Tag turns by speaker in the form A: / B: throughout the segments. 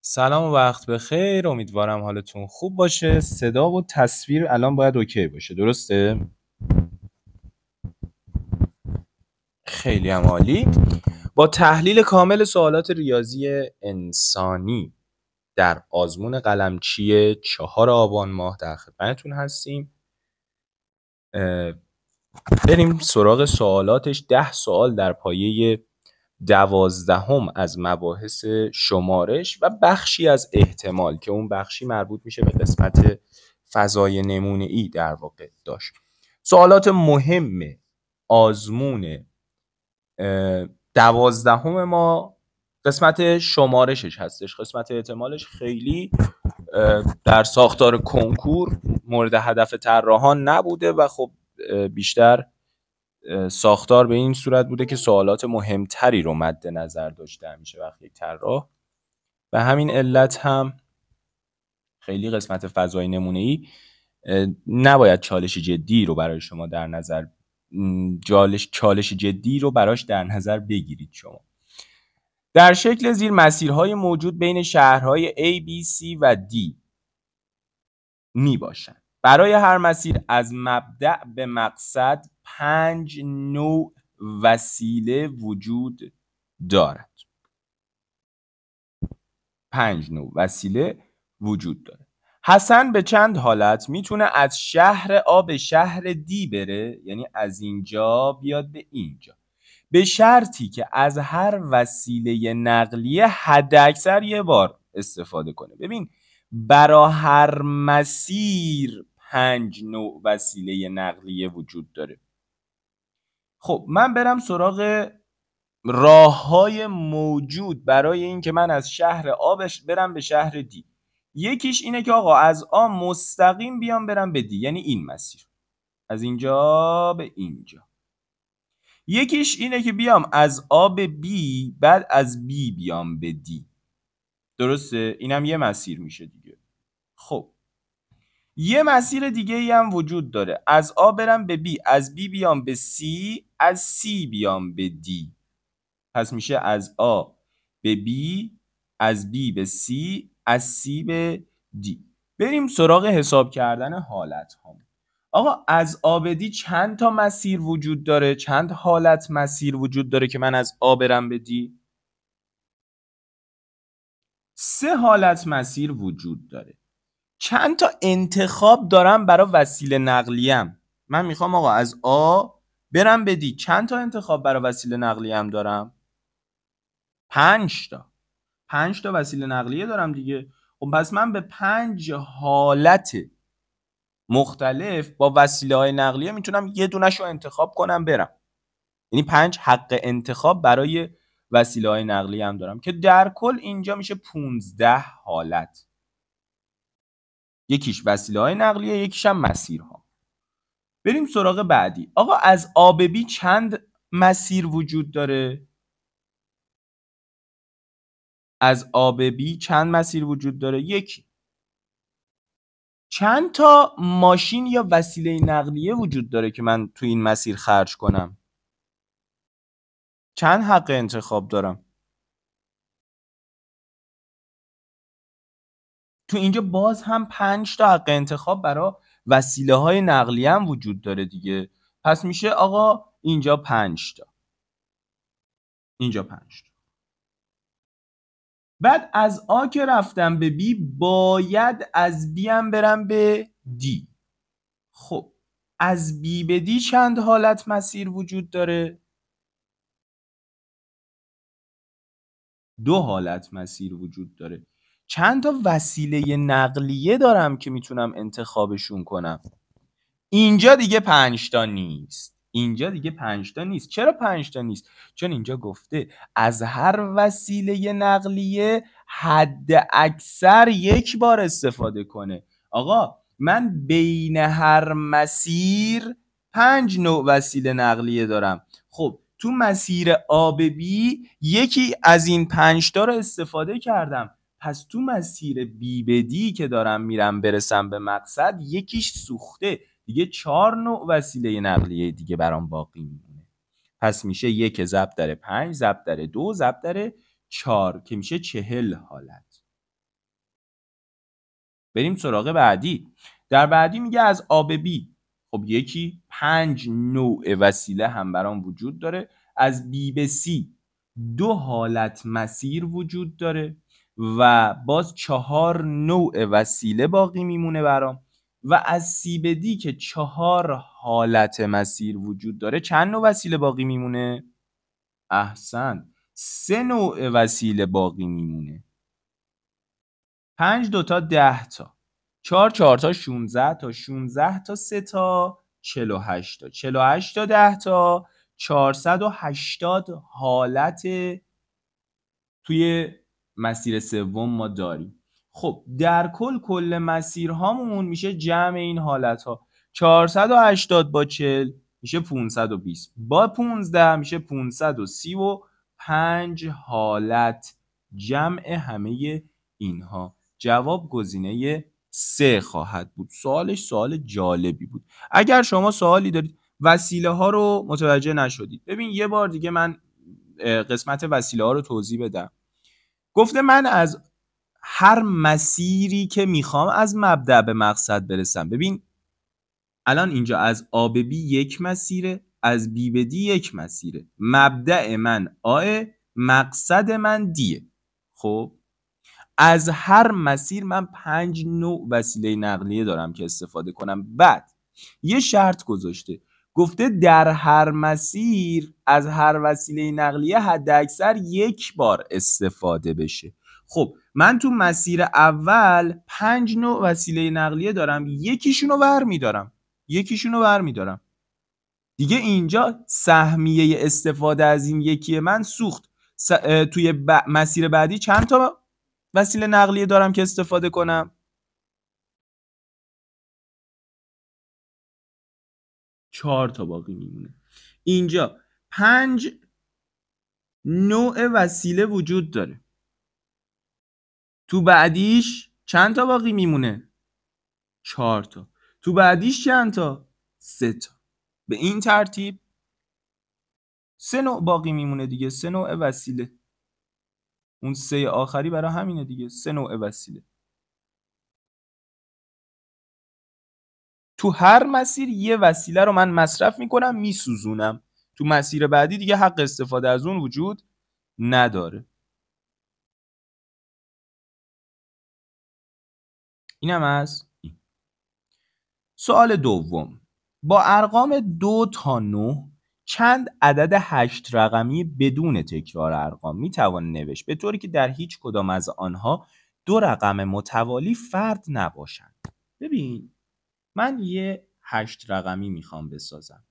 A: سلام و وقت بخیر. امیدوارم حالتون خوب باشه. صدا و تصویر الان باید اوکی باشه، درسته؟ خیلی هم عالی. با تحلیل کامل سوالات ریاضی انسانی در آزمون قلمچی 4 آبان ماه در خدمتتون هستیم. بریم سراغ سوالاتش. 10 سوال در پایه 12 از مباحث شمارش و بخشی از احتمال که اون بخشی مربوط میشه به قسمت فضای نمونه‌ای در واقع داشت. سوالات مهم آزمون 12 ما قسمت شمارشش هستش. قسمت احتمالش خیلی در ساختار کنکور مورد هدف طراحان نبوده و خب بیشتر ساختار به این صورت بوده که سوالات مهمتری رو مد نظر داشته همیشه وقتی طراح. به همین علت هم خیلی قسمت فضای نمونه‌ای نباید چالش جدی رو برای شما در نظر چالش جدی رو براش در نظر بگیرید. شما در شکل زیر مسیرهای موجود بین شهرهای A, B, C و D می باشند. برای هر مسیر از مبدأ به مقصد 5 نوع وسیله وجود دارد. 5 نوع وسیله وجود داره. حسن به چند حالت میتونه از شهر A به شهر D بره، یعنی از اینجا بیاد به اینجا، به شرطی که از هر وسیله نقلیه حداکثر یه بار استفاده کنه. ببین، برای هر مسیر 5 نوع وسیله نقلیه وجود داره. خب من برم سراغ راه‌های موجود برای این که من از شهر آ برم به شهر دی. یکیش اینه که آقا از آ مستقیم بیام برم به دی، یعنی این مسیر از اینجا به اینجا. یکیش اینه که بیام از آ به بی، بعد از بی بیام به دی. درسته؟ اینم یه مسیر میشه دیگه. خب یه مسیر دیگه ای هم وجود داره. از آ برم به بی، از بی بیام به سی، از سی بیام به دی. پس میشه از آ به B، از B به C، از C به D. بریم سراغ حساب کردن حالت ها. آقا از آ به D چند تا مسیر وجود داره؟ چند حالت مسیر وجود داره که من از آ برم به D؟ 3 حالت مسیر وجود داره. چند تا انتخاب دارم برای وسیله نقلیم؟ من میخوام آقا از آ برم به D. چند تا انتخاب برای وسیله نقلیم دارم؟ 5 تا. 5 تا وسیله نقلیه دارم دیگه. خب پس من به 5 حالت مختلف با وسیله های نقلیه میتونم یه دونش رو انتخاب کنم برم. یعنی 5 حق انتخاب برای وسیله های نقلیه هم دارم که در کل اینجا میشه 15 حالت. یکیش وسیله های نقلیه، یکیش هم مسیرها. بریم سراغ بعدی. آقا از آ به بی چند مسیر وجود داره؟ از آ به بی چند مسیر وجود داره؟ یکی. چند تا ماشین یا وسیله نقلیه وجود داره که من تو این مسیر خرج کنم؟ چند حق انتخاب دارم؟ تو اینجا باز هم 5 تا حق انتخاب برای وسیله های نقلیه هم وجود داره دیگه. پس میشه آقا اینجا 5 تا، اینجا 5 تا. بعد از آ که رفتم به بی، باید از بی هم برم به دی. خب از بی به دی چند حالت مسیر وجود داره؟ 2 حالت مسیر وجود داره. چند تا وسیله نقلیه دارم که میتونم انتخابشون کنم؟ اینجا دیگه 5 تا نیست. اینجا دیگه 5 تا نیست. چرا 5 تا نیست؟ چون اینجا گفته از هر وسیله نقلیه حد اکثر یک بار استفاده کنه. آقا من بین هر مسیر 5 نوع وسیله نقلیه دارم. خب تو مسیر آ به بی یکی از این 5 تا رو استفاده کردم. پس تو مسیر بی به دی که دارم میرم برسم به مقصد یکیش سوخته دیگه. 4 نوع وسیله نقلیه دیگه برام باقی میمونه. پس میشه 1 ضرب در 5 ضرب در 2 ضرب در 4 که میشه 40 حالت. بریم سراغ بعدی. در بعدی میگه از آب بی، خب یکی 5 نوع وسیله هم برام وجود داره. از بی به سی 2 حالت مسیر وجود داره و باز 4 نوع وسیله باقی میمونه برام. و از سی به دی که 4 حالت مسیر وجود داره چند نوع وسیله باقی میمونه؟ احسن، 3 نوع وسیله باقی میمونه. 5 دوتا 10 تا، 4 4 تا 16 تا، 16 تا 3 تا 48 تا، 48 تا 10 تا 480 حالت توی مسیر سوم ما داریم. خب در کل مسیرهامون میشه جمع این حالت ها. 480 با 40 میشه 520، با 15 میشه 535 حالت جمع همه اینها. جواب گزینه 3 خواهد بود. سوالش سوال جالبی بود. اگر شما سوالی دارید وسیله ها رو متوجه نشدید، ببین یه بار دیگه من قسمت وسیله ها رو توضیح بدم. گفته من از هر مسیری که میخوام از مبدأ به مقصد برسم. ببین الان اینجا از آ به بی یک مسیره، از بی به دی یک مسیره. مبدأ من آه، مقصد من دیه. خب از هر مسیر من 5 نوع وسیله نقلیه دارم که استفاده کنم. بعد یه شرط گذاشته، گفته در هر مسیر از هر وسیله نقلیه حد اکثر یک بار استفاده بشه. خب من تو مسیر اول 5 نوع وسیله نقلیه دارم، یکیشونو برمیدارم دیگه. اینجا سهمیه استفاده از این یکی من سوخت. توی مسیر بعدی چند تا وسیله نقلیه دارم که استفاده کنم؟ 4 تا باقی میمونه. اینجا 5 نوع وسیله وجود داره، تو بعدیش چند تا باقی میمونه؟ 4 تا. تو بعدیش چند تا؟ 3 تا. به این ترتیب 3 نوع باقی میمونه دیگه، 3 نوع وسیله. اون 3 آخری برای همینه دیگه، 3 نوع وسیله. تو هر مسیر یه وسیله رو من مصرف میکنم، میسوزونم. تو مسیر بعدی دیگه حق استفاده از اون وجود نداره. اینم از این. سوال دوم، با ارقام 2 تا 9 چند عدد 8 رقمی بدون تکرار ارقام میتوان نوشت به طوری که در هیچ کدام از آنها 2 رقم متوالی فرد نباشند؟ ببین من یه 8 رقمی میخوام بسازم.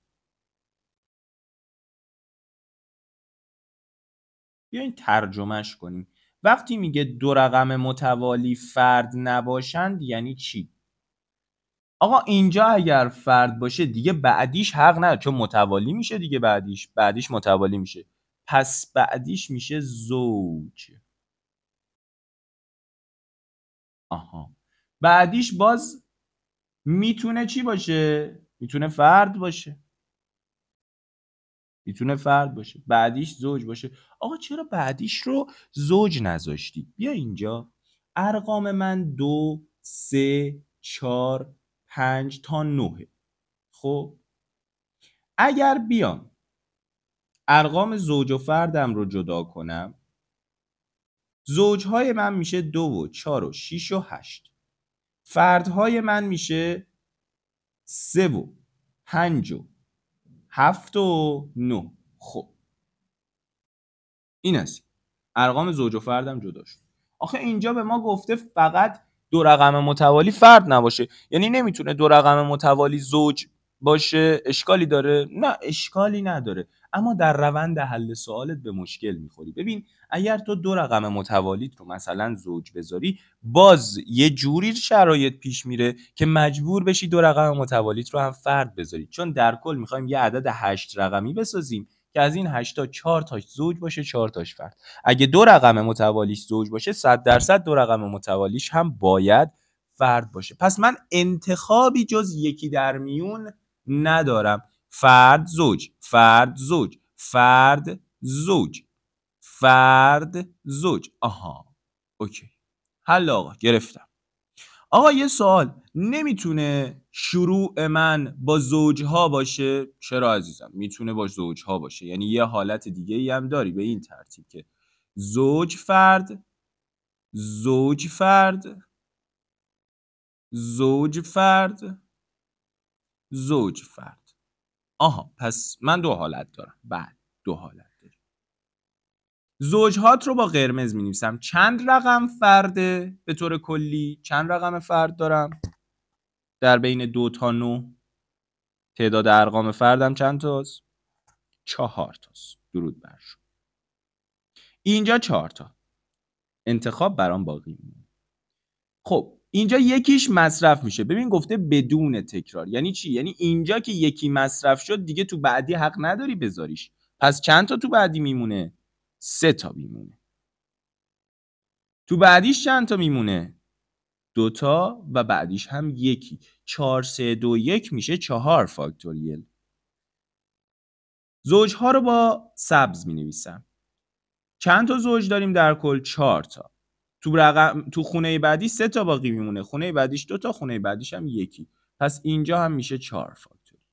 A: بیاین ترجمهش کنیم. وقتی میگه 2 رقم متوالی فرد نباشند یعنی چی؟ آقا اینجا اگر فرد باشه دیگه بعدیش حق نداره، چون متوالی میشه دیگه. بعدیش متوالی میشه، پس بعدیش میشه زوج. آها، بعدیش باز میتونه چی باشه؟ میتونه فرد باشه، بعدیش زوج باشه. آقا چرا بعدیش رو زوج نذاشتی؟ بیا اینجا، ارقام من 2 3 4 5 تا 9. خب اگر بیام ارقام زوج و فردم رو جدا کنم، زوجهای من میشه 2 و 4 و 6 و 8. فردهای من میشه 3 و 5 و 7 و 9. خب این است ارقام زوج و فردم جدا شد. آخه اینجا به ما گفته فقط 2 رقم متوالی فرد نباشه، یعنی نمیتونه 2 رقم متوالی زوج باشه. اشکالی داره؟ نه اشکالی نداره، اما در روند حل سوالت به مشکل میخوری. ببین اگر تو 2 رقم متوالیت رو مثلا زوج بذاری، باز یه جوری شرایط پیش میره که مجبور بشی 2 رقم متوالیت رو هم فرد بذاری، چون در کل میخوایم یه عدد 8 رقمی بسازیم که از این 8 تا 4 تاش زوج باشه، 4 تاش فرد. اگه 2 رقم متوالیش زوج باشه 100% 2 رقم متوالیش هم باید فرد باشه. پس من انتخابی جز یکی در میون ندارم. فرد زوج، فرد زوج، فرد زوج، فرد زوج. آها اوکی، حل آقا، گرفتم. آقا یه سوال، نمیتونه شروع من با زوجها باشه؟ چرا عزیزم؟ میتونه با زوجها باشه. یعنی یه حالت دیگه ای هم داری به این ترتیب که زوج فرد، زوج فرد، زوج فرد، زوج فرد. آها، پس من دو حالت دارم. بعد دو حالت داریم. زوجهات رو با قرمز می نویسم. چند رقم فرده به طور کلی؟ چند رقم فرد دارم در بین 2 تا 9؟ تعداد ارقام فردم چند تاست؟ 4 تاست. درود بر شما. اینجا 4 تا. انتخاب برام باقی میمونه. خب اینجا یکیش مصرف میشه. ببین گفته بدون تکرار. یعنی چی؟ یعنی اینجا که یکی مصرف شد دیگه تو بعدی حق نداری بذاریش. پس چند تا تو بعدی میمونه؟ 3 تا میمونه. تو بعدیش چند تا میمونه؟ 2 تا و بعدیش هم یکی. 4 3 2 1 میشه 4 فاکتوریل. زوجها رو با سبز مینویسم. چند تا زوج داریم در کل؟ 4 تا. تو خونه بعدی 3 تا باقی میمونه. خونه بعدیش 2 تا، خونه بعدیش هم یکی. پس اینجا هم میشه 4 فاکتوریل.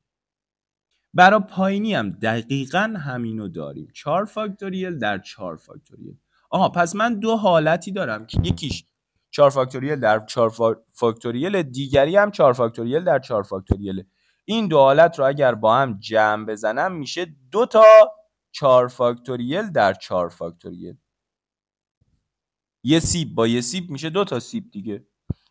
A: برای پایینی هم دقیقاً همینو داریم. 4 فاکتوریل در 4 فاکتوریل. آها، پس من دو حالتی دارم که یکیش 4 فاکتوریل در 4 فاکتوریل، دیگری هم 4 فاکتوریل در 4 فاکتوریل. این دو حالت رو اگر با هم جمع بزنم میشه 2 تا 4 فاکتوریل در 4 فاکتوریل. یه سیب با یه سیب میشه 2 تا سیب دیگه.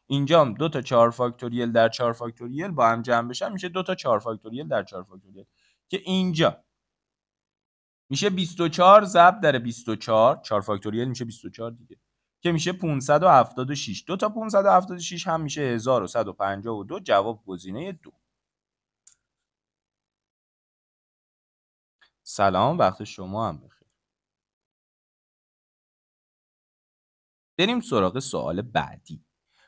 A: اینجا هم 2 تا 4 فاکتوریل در 4 فاکتوریل با هم جمع بشن میشه 2 تا 4 فاکتوریل در 4 فاکتوریل که اینجا میشه 24 ضرب در 24. 4 فاکتوریل میشه 24 دیگه که میشه 576. 2 تا 576 هم میشه 1152. جواب گزینه 2. سلام، وقت شما هم بخیر. بریم سراغ سوال بعدی.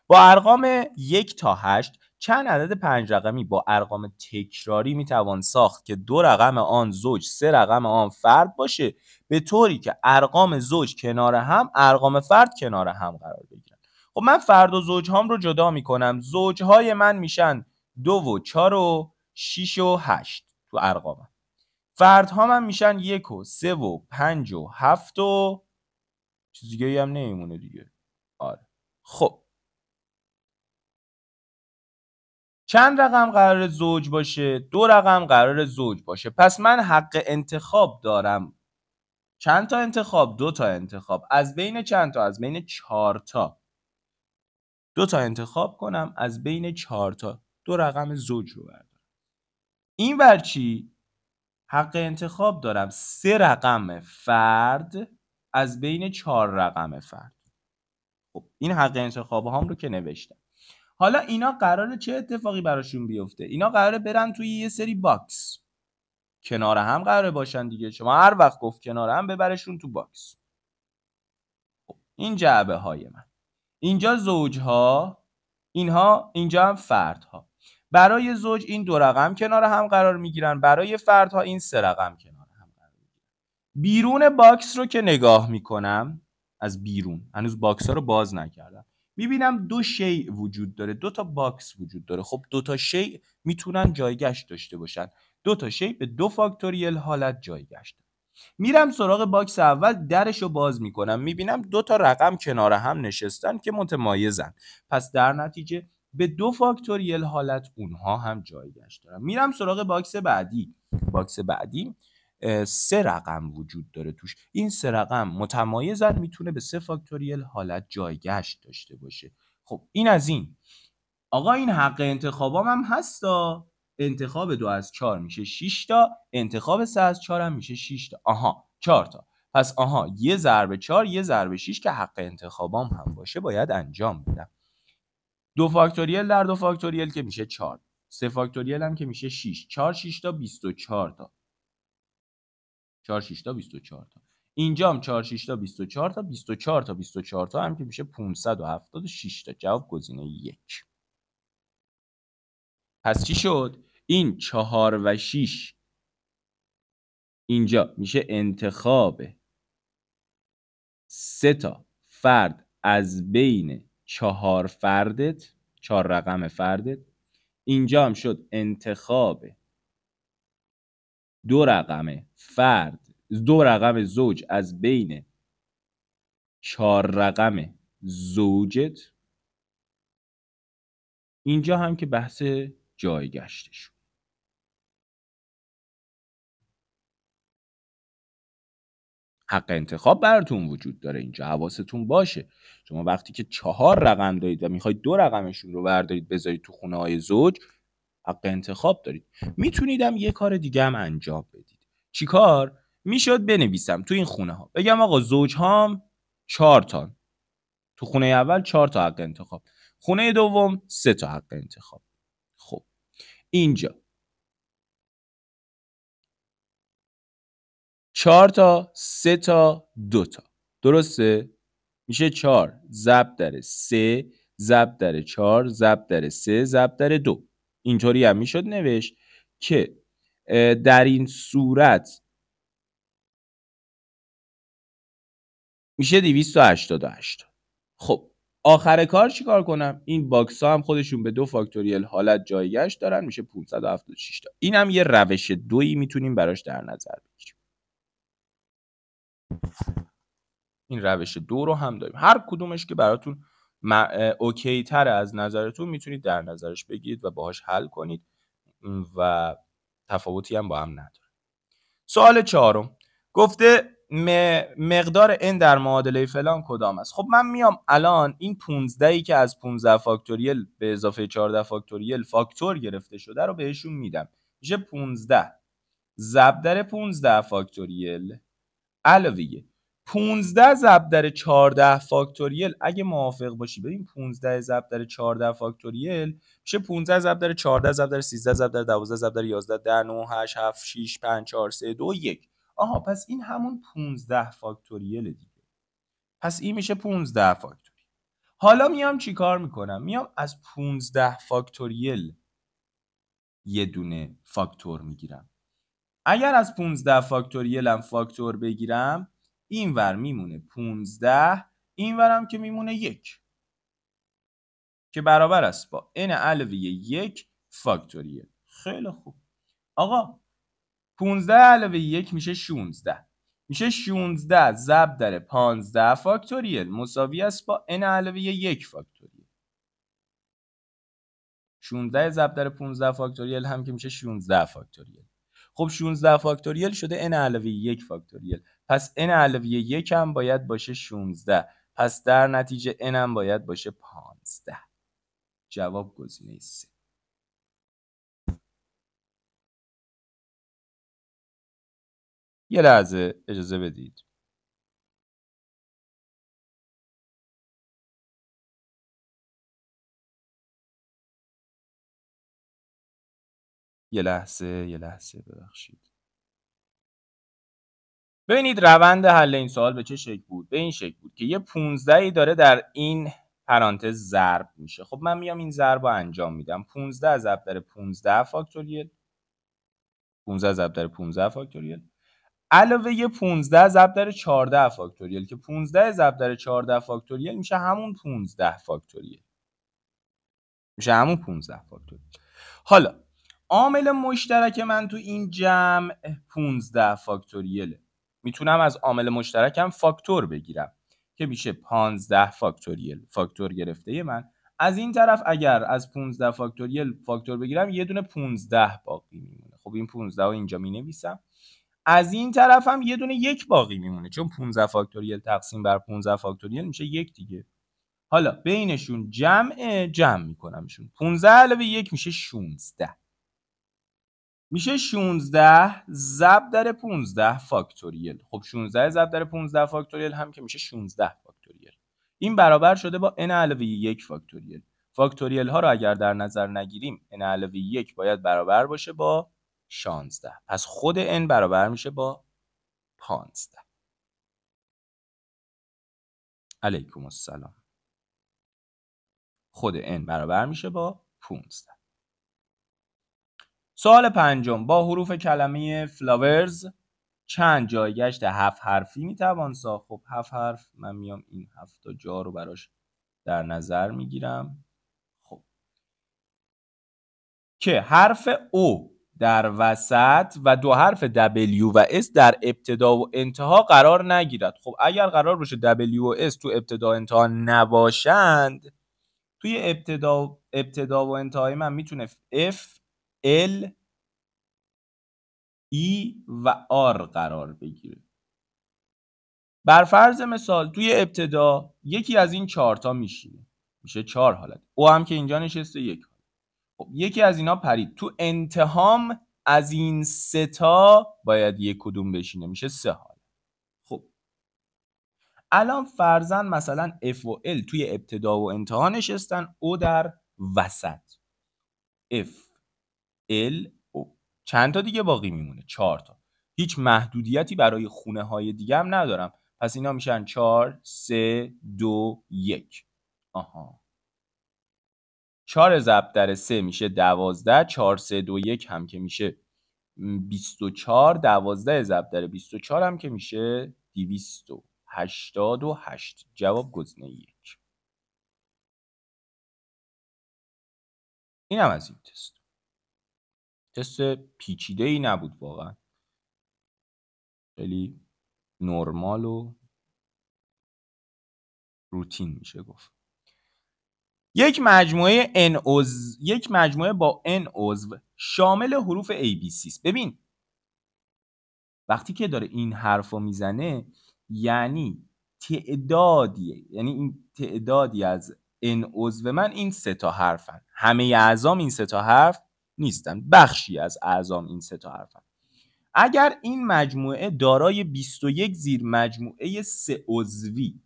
A: با ارقام 1 تا 8 چند عدد 5 رقمی با ارقام تکراری میتوان ساخت که دو رقم آن زوج 3 رقم آن فرد باشه، به طوری که ارقام زوج کنار هم، ارقام فرد کنار هم قرار بگیرن؟ خب من فرد و زوج هام رو جدا میکنم. زوج های من میشن 2 و 4 و 6 و 8 تو ارقامم. فرد ها من میشن 1 و 3 و 5 و 7 و چیز دیگه هم نمیمونه دیگه. آره. خب چند رقم قرار زوج باشه؟ 2 رقم قرار زوج باشه. پس من حق انتخاب دارم. چند تا انتخاب؟ 2 تا انتخاب. از بین چند تا؟ از بین 4 تا. 2 تا انتخاب کنم از بین 4 تا. 2 رقم زوج رو بردارم. این ور چی؟ حق انتخاب دارم 3 رقم فرد از بین 4 رقم فرد. خب این حق انتخاب هم رو که نوشتم. حالا اینا قراره چه اتفاقی براشون بیفته؟ اینا قراره برن توی یه سری باکس. کنار هم قراره باشن دیگه. شما هر وقت گفت کنار هم ببرشون تو باکس. خب این جعبه های من. اینجا زوجها، اینجا هم فردها. برای زوج این 2 رقم کنار هم قرار میگیرن. برای فردها این 3 رقم کنار هم قرار میگیرن. بیرون باکس رو که نگاه میکنم، از بیرون هنوز باکس ها رو باز نکردم، میبینم 2 شیء وجود داره. 2 تا باکس وجود داره. خب 2 تا شیء میتونن جایگشت داشته باشن. 2 تا شیء به 2 فاکتوریل حالت جایگشت. میرم سراغ باکس اول، درش رو باز میکنم، میبینم 2 تا رقم کنار هم نشستن که متمایزن. پس در نتیجه به 2 فاکتوریل حالت اونها هم جایگشت دارن. میرم سراغ باکس بعدی. باکس بعدی 3 رقم وجود داره توش. این 3 رقم متمایزن، میتونه به 3 فاکتوریل حالت جایگشت داشته باشه. خب این از این. آقا این حق انتخابام هم هستا. انتخاب 2 از 4 میشه 6 تا. انتخاب 3 از 4 هم میشه 6 تا. آها 4 تا. پس آها یه ضرب 4 یه ضرب 6 که حق انتخابام هم باشه باید انجام بدم. 2 فاکتوریل در 2 فاکتوریل که میشه 4. 3 فاکتوریل هم که میشه 6. 4 6 تا 24 تا. 4 6 تا 24 تا. اینجا هم 4 6 تا 24 تا. 24 تا 24 تا هم که میشه 576 تا. جواب گزینه 1. پس چی شد؟ این 4 و 6 اینجا میشه انتخاب 3 تا فرد از بین 4 فردت 4 رقم فردت. اینجا هم شد انتخاب 2 رقم فرد، 2 رقم زوج از بین 4 رقم زوجت. اینجا هم که بحث جایگشتش. حق انتخاب براتون وجود داره اینجا، حواستون باشه. شما وقتی که 4 رقم دارید و میخواید 2 رقمشون رو بردارید بذارید تو خونه های زوج، حق انتخاب دارید. میتونیدم یه کار دیگه هم انجام بدید. چی کار؟ میشد بنویسم تو این خونه ها بگم آقا زوج هام 4 تا، تو خونه اول 4 تا حق انتخاب، خونه دوم 3 تا حق انتخاب. خب اینجا 4 تا، 3 تا، 2 تا، درسته؟ میشه 4 ضرب در 3 ضرب در 4 ضرب در 3 ضرب در 2. اینطوری هم میشد نوشت که در این صورت میشه 288. خب آخر کار چیکار کنم؟ این باکس ها هم خودشون به 2 فاکتوریل حالت جایگشت دارن، میشه 576 تا. این هم یه روش دویی میتونیم براش در نظر بگیریم. این روش 2 رو هم داریم، هر کدومش که براتون اوکی تره از نظرتون میتونید در نظرش بگیرید و باهاش حل کنید و تفاوتی هم با هم نداره. سوال 4 گفته مقدار n در معادله فلان کدام است. خب من میام الان این 15ی که از 15 فاکتوریل به اضافه 14 فاکتوریل فاکتور گرفته شده رو بهشون میدم. میشه 15 ضرب در 15 فاکتوریل علاوه 15 ضرب در 14 فاکتوریل. اگه موافق باشی ببین 15 ضرب در 14 فاکتوریل میشه 15 ضرب در 14 ضرب در 13 ضرب در 12 ضرب در 11 10 9 8 7 6 5 4 3 2 1. آها پس این همون 15 فاکتوریل دیگه. پس این میشه 15 فاکتوریل. حالا میام چیکار میکنم؟ میام از 15 فاکتوریل یه دونه فاکتور میگیرم. اگر از 15 فاکتوریل هم فاکتور بگیرم اینور میمونه 15، اینورم که میمونه 1 که برابر است با n علاوه 1 فاکتوریل. خیلی خوب آقا 15 علاوه 1 میشه 16. میشه 16 ضرب در 15 فاکتوریل مساوی است با n علاوه 1 فاکتوریل. 16 ضرب در 15 فاکتوریل هم که میشه 16 فاکتوریل. خب 16 فاکتوریل شده n علاوه 1 فاکتوریل. پس n علاوه 1 هم باید باشه 16. پس در نتیجه n هم باید باشه 15. جواب گزینه 3. یه لحظه اجازه بدید. یه لحظه ببخشید. ببینید روند حل این سوال به چه شکل بود؟ به این شکل بود که یه 15 داره در این پرانتز ضرب میشه. خب من میام این ضرب رو انجام میدم. 15 ضرب در 15 فاکتوریل 15 ضرب در 15 فاکتوریل علاوه 15 ضرب در 14 فاکتوریل که 15 ضرب در 14 فاکتوریل میشه همون 15 فاکتوریل. حالا عامل مشترک من تو این جمع 15 فاکتوریله. میتونم از عامل مشترکم فاکتور بگیرم که میشه 15 فاکتوریل. فاکتور گرفته من از این طرف اگر از 15 فاکتوریل فاکتور بگیرم یه دونه 15 باقی میمونه. خب این 15 رو اینجا مینویسم. از این طرف هم یه دونه 1 باقی میمونه چون 15 فاکتوریل تقسیم بر 15 فاکتوریل میشه 1 دیگه. حالا بینشون جمع میکنمشون. 15 علاوه 1 میشه 16. میشه 16 ضرب در 15 فاکتوریل. خب 16 ضرب در 15 فاکتوریل هم که میشه 16 فاکتوریل. این برابر شده با n علاوه 1 فاکتوریل. فاکتوریل ها رو اگر در نظر نگیریم n علاوه 1 باید برابر باشه با 16. پس خود n برابر میشه با 15. علیکم السلام. خود n برابر میشه با 15. سوال 5 با حروف کلمه فلاورز چند جایگشت 7 حرفی میتوان ساخت؟ خب 7 حرف من میام این 7 تا جا رو براش در نظر میگیرم. خب که حرف O در وسط و دو حرف W و S در ابتدا و انتها قرار نگیرد. خب اگر قرار باشه W و S تو ابتدا و انتها نباشند، توی ابتدا و انتهای من میتونه F L E و R قرار بگیره. بر فرض مثال توی ابتدا یکی از این 4 تا میشینه، میشه 4 حالت. او هم که اینجا نشسته 1 حالت. خب یکی از اینا پرید، تو انتهام از این 3 تا باید یک کدوم بشینه، میشه 3 حالت. خب الان فرضاً مثلا F و L توی ابتدا و انتها نشستن، O در وسط. F L O چند تا دیگه باقی میمونه؟ 4 تا. هیچ محدودیتی برای خونه های دیگه هم ندارم، پس اینا میشن 4 3 2 1. آها 4 ضرب در 3 میشه 12، 4 3 2 1 هم که میشه 24، 12 ضرب در 24 هم که میشه 288. جواب گزینه 1. این هم از این تست پیچیده ای نبود واقعا، خیلی نرمال و روتین میشه گفت. یک مجموعه با n عضو شامل حروف ABC است. ببین وقتی که داره این حرفو میزنه یعنی این تعدادی از n عضو من این 3 تا حرفن. همه اعضام این 3 تا حرف نیستن، بخشی از اعضام این 3 تا حرفن. اگر این مجموعه دارای 21 زیر مجموعه 3 عضوی،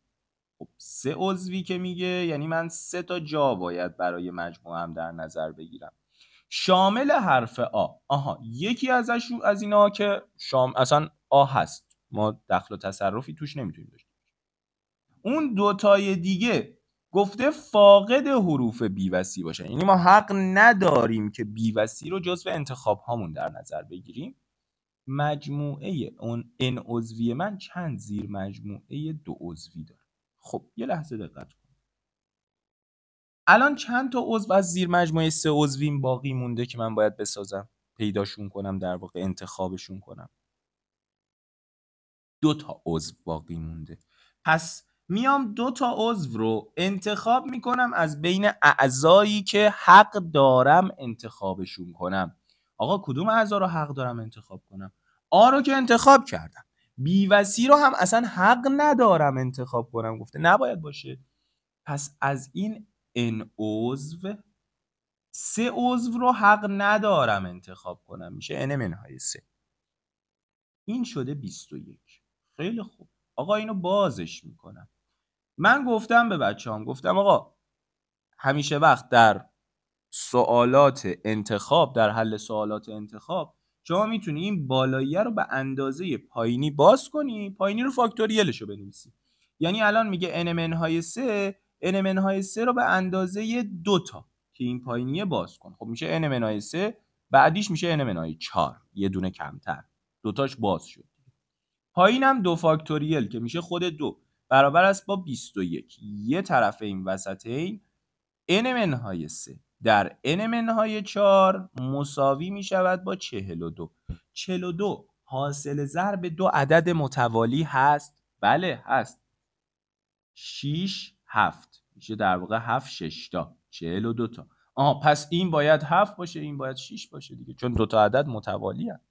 A: خب 3 عضوی که میگه یعنی من 3 تا جا باید برای مجموعه هم در نظر بگیرم، شامل حرف آ. آها یکی از اینا که اصلا آ هست، ما دخل و تصرفی توش نمیتونیم داشته. اون دوتای دیگه گفته فاقد حروف بی و سی باشه، یعنی ما حق نداریم که بی و سی رو جزو انتخاب هامون در نظر بگیریم. مجموعه اون n عضوی من چند زیر مجموعه 2 عضوی داره. خب یه لحظه دقت کن، الان چند تا عضو از زیر مجموعه 3 عضویم باقی مونده که من باید بسازم، پیداشون کنم، در واقع انتخابشون کنم؟ 2 تا عضو باقی مونده. پس میام 2 تا عضو رو انتخاب میکنم از بین اعضایی که حق دارم انتخابشون کنم. آقا کدوم اعضا رو حق دارم انتخاب کنم؟ آ رو که انتخاب کردم. بی و سی رو هم اصلا حق ندارم انتخاب کنم، گفته نباید باشه. پس از این n عضو 3 عضو رو حق ندارم انتخاب کنم، میشه n منهای 3. این شده 21. خیلی خوب آقا اینو بازش میکنم. من گفتم به بچه‌هام، گفتم آقا همیشه وقت در سوالات انتخاب، در حل سوالات انتخاب شما میتونی این بالاییه رو به اندازه پایینی باز کنی، پایینی رو فاکتوریلش رو بنویسی. یعنی الان میگه n منهای 3، n منهای 3 رو به اندازه 2 تا که این پایینیه باز کن. خب میشه n منهای 3، بعدیش میشه n منهای 4، یه دونه کمتر، دوتاش باز شد. پایینم 2 فاکتوریل که میشه خود 2 برابر است با 21. یه طرف این وسطین n منهای 3 در n منهای 4 مساوی میشود با 42. 42 حاصل ضرب 2 عدد متوالی هست؟ بله هست. 6 7 میشه در واقع 7 6 تا 42 تا. پس این باید 7 باشه، این باید 6 باشه دیگه، چون 2 تا عدد متوالی هست.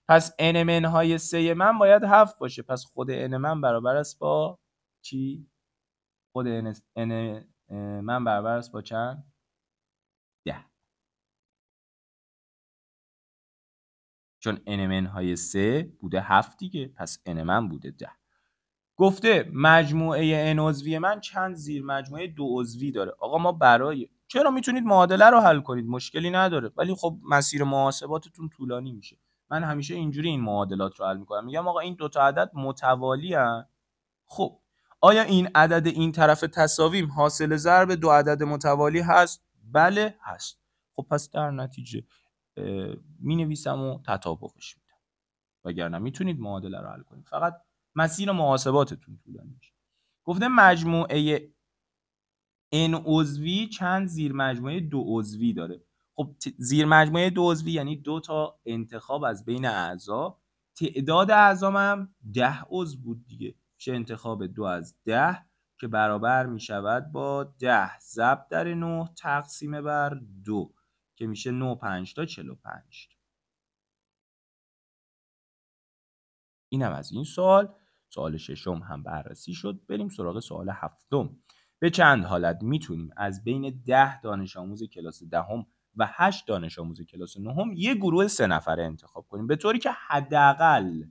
A: پس n منهای 3 من باید 7 باشه، پس خود n من برابر است با چی؟ خود n من برابر است با چند؟ 10. چون n منهای 3 بوده 7 دیگه، پس n من بوده 10. گفته مجموعه n عضوی من چند زیر مجموعه 2 عضوی داره. آقا ما چرا میتونید معادله رو حل کنید، مشکلی نداره، ولی خب مسیر محاسباتتون طولانی میشه. من همیشه اینجوری این معادلات رو حل میکنم، میگم آقا این 2 تا عدد متوالی هستند. خب آیا این عدد این طرف تساویم حاصل ضرب 2 عدد متوالی هست؟ بله هست. خب پس در نتیجه می نویسم و تطابقش میدم، وگرنه میتونید معادله رو حل کنید، فقط مسیر محاسباتتون طولانی میشه. گفته مجموعه n عضوی چند زیر مجموعه 2 عضوی داره. خب زیر مجموعه 2 عضوی یعنی 2 تا انتخاب از بین اعضا. تعداد اعضام هم 10 عضو بود دیگه، میشه انتخاب 2 از 10 که برابر میشود با 10 ضرب در 9 تقسیم بر 2 که میشه 9 5 تا 45. اینم از این سوال. سوال ششم هم بررسی شد. بریم سراغ سوال هفتم. به چند حالت میتونیم از بین 10 دانش آموز کلاس دهم و 8 دانش آموز کلاس نهم یه گروه 3 نفره انتخاب کنیم، به طوری که حداقل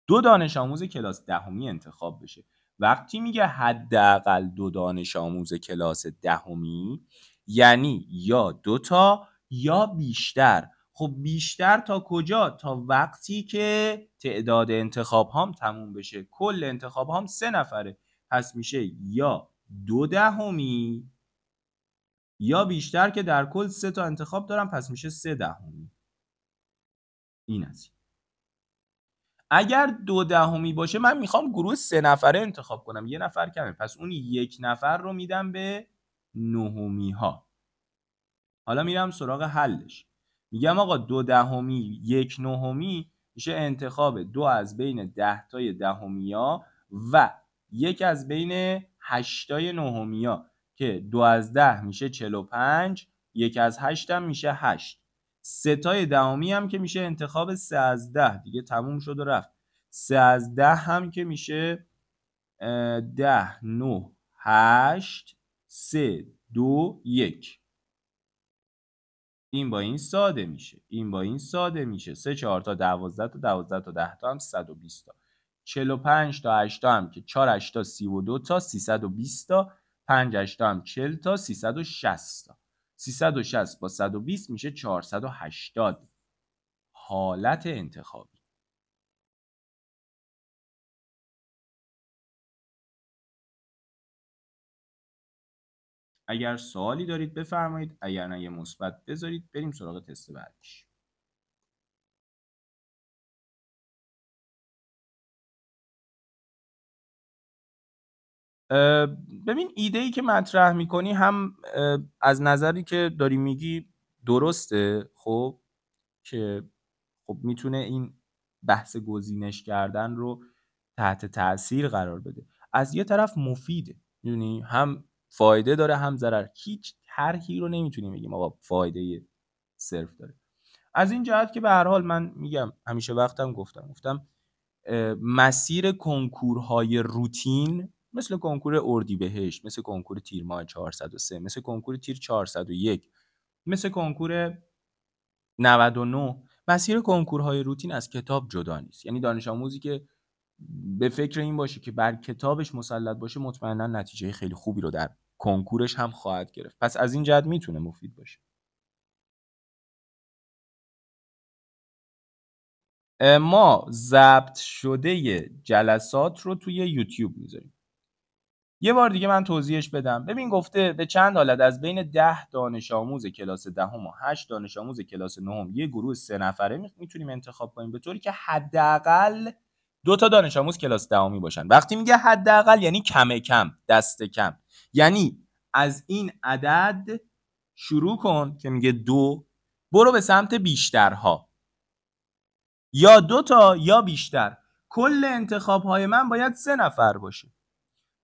A: 2 دانش آموز کلاس دهمی انتخاب بشه. وقتی میگه حداقل 2 دانش آموز کلاس دهمی یعنی یا 2 تا یا بیشتر. خب بیشتر تا کجا؟ تا وقتی که تعداد انتخاب هام تموم بشه. کل انتخاب هام 3 نفره، پس میشه یا 2 دهمی یا بیشتر که در کل 3 تا انتخاب دارم، پس میشه 3 دهمی. این است. اگر 2 دهمی باشه من میخوام گروه 3 نفره انتخاب کنم، یه نفر کمه، پس اون 1 نفر رو میدم به نهمی ها. حالا میرم سراغ حلش. میگم آقا 2 دهمی 1 نهمی میشه انتخاب 2 از بین 10 تای دهمی ها و 1 از بین 8 تای نهمی ها که 2 از 10 میشه 45، 1 از 8 هم میشه 8. 3 تای دهمی هم که میشه انتخاب 3 از 10 دیگه تموم شد و رفت. 3 از 10 هم که میشه 10 9 8 3 2 1. این با این ساده میشه، این با این ساده میشه. 3 4 تا 12 تا 12 تا 10 تا هم 120 تا. 45 تا 8 تا هم که 4 8 تا 32 تا 320 تا. 5 8 تا هم 40 تا 360 تا. 360 با 120 میشه 480 حالت انتخابی. اگر سوالی دارید بفرمایید، اگر نه یه مثبت بذارید. بریم سراغ تست بعدیش. ببین ایده‌ای که مطرح میکنی هم از نظری که داری میگی درسته، خب که خب میتونه این بحث گزینش کردن رو تحت تاثیر قرار بده. از یه طرف مفیده، میدونی هم فایده داره هم ضرر. هیچ طرحی رو نمیتونیم بگیم آقا فایده صرف داره. از این جهت که به هر حال من میگم همیشه وقتم گفتم مسیر کنکورهای روتین مثل کنکور اردیبهشت، مثل کنکور تیر ماه 403، مثل کنکور تیر 401، مثل کنکور 99، مسیر کنکورهای روتین از کتاب جدا نیست. یعنی دانش آموزی که به فکر این باشه که بر کتابش مسلط باشه مطمئنا نتیجه خیلی خوبی رو در کنکورش هم خواهد گرفت. پس از این جهت میتونه مفید باشه. ما ضبط شده جلسات رو توی یوتیوب میذاریم. یه بار دیگه من توضیحش بدم. ببین گفته به چند حالت از بین 10 دانش آموز کلاس دهم و 8 دانش آموز کلاس نهم یه گروه 3 نفره میتونیم انتخاب کنیم، به طوری که حداقل 2 تا دانش آموز کلاس دهمی باشن. وقتی میگه حداقل یعنی کم کم، دست کم. یعنی از این عدد شروع کن که میگه 2، برو به سمت بیشترها، یا 2 تا یا بیشتر. کل انتخاب های من باید 3 نفر باشه،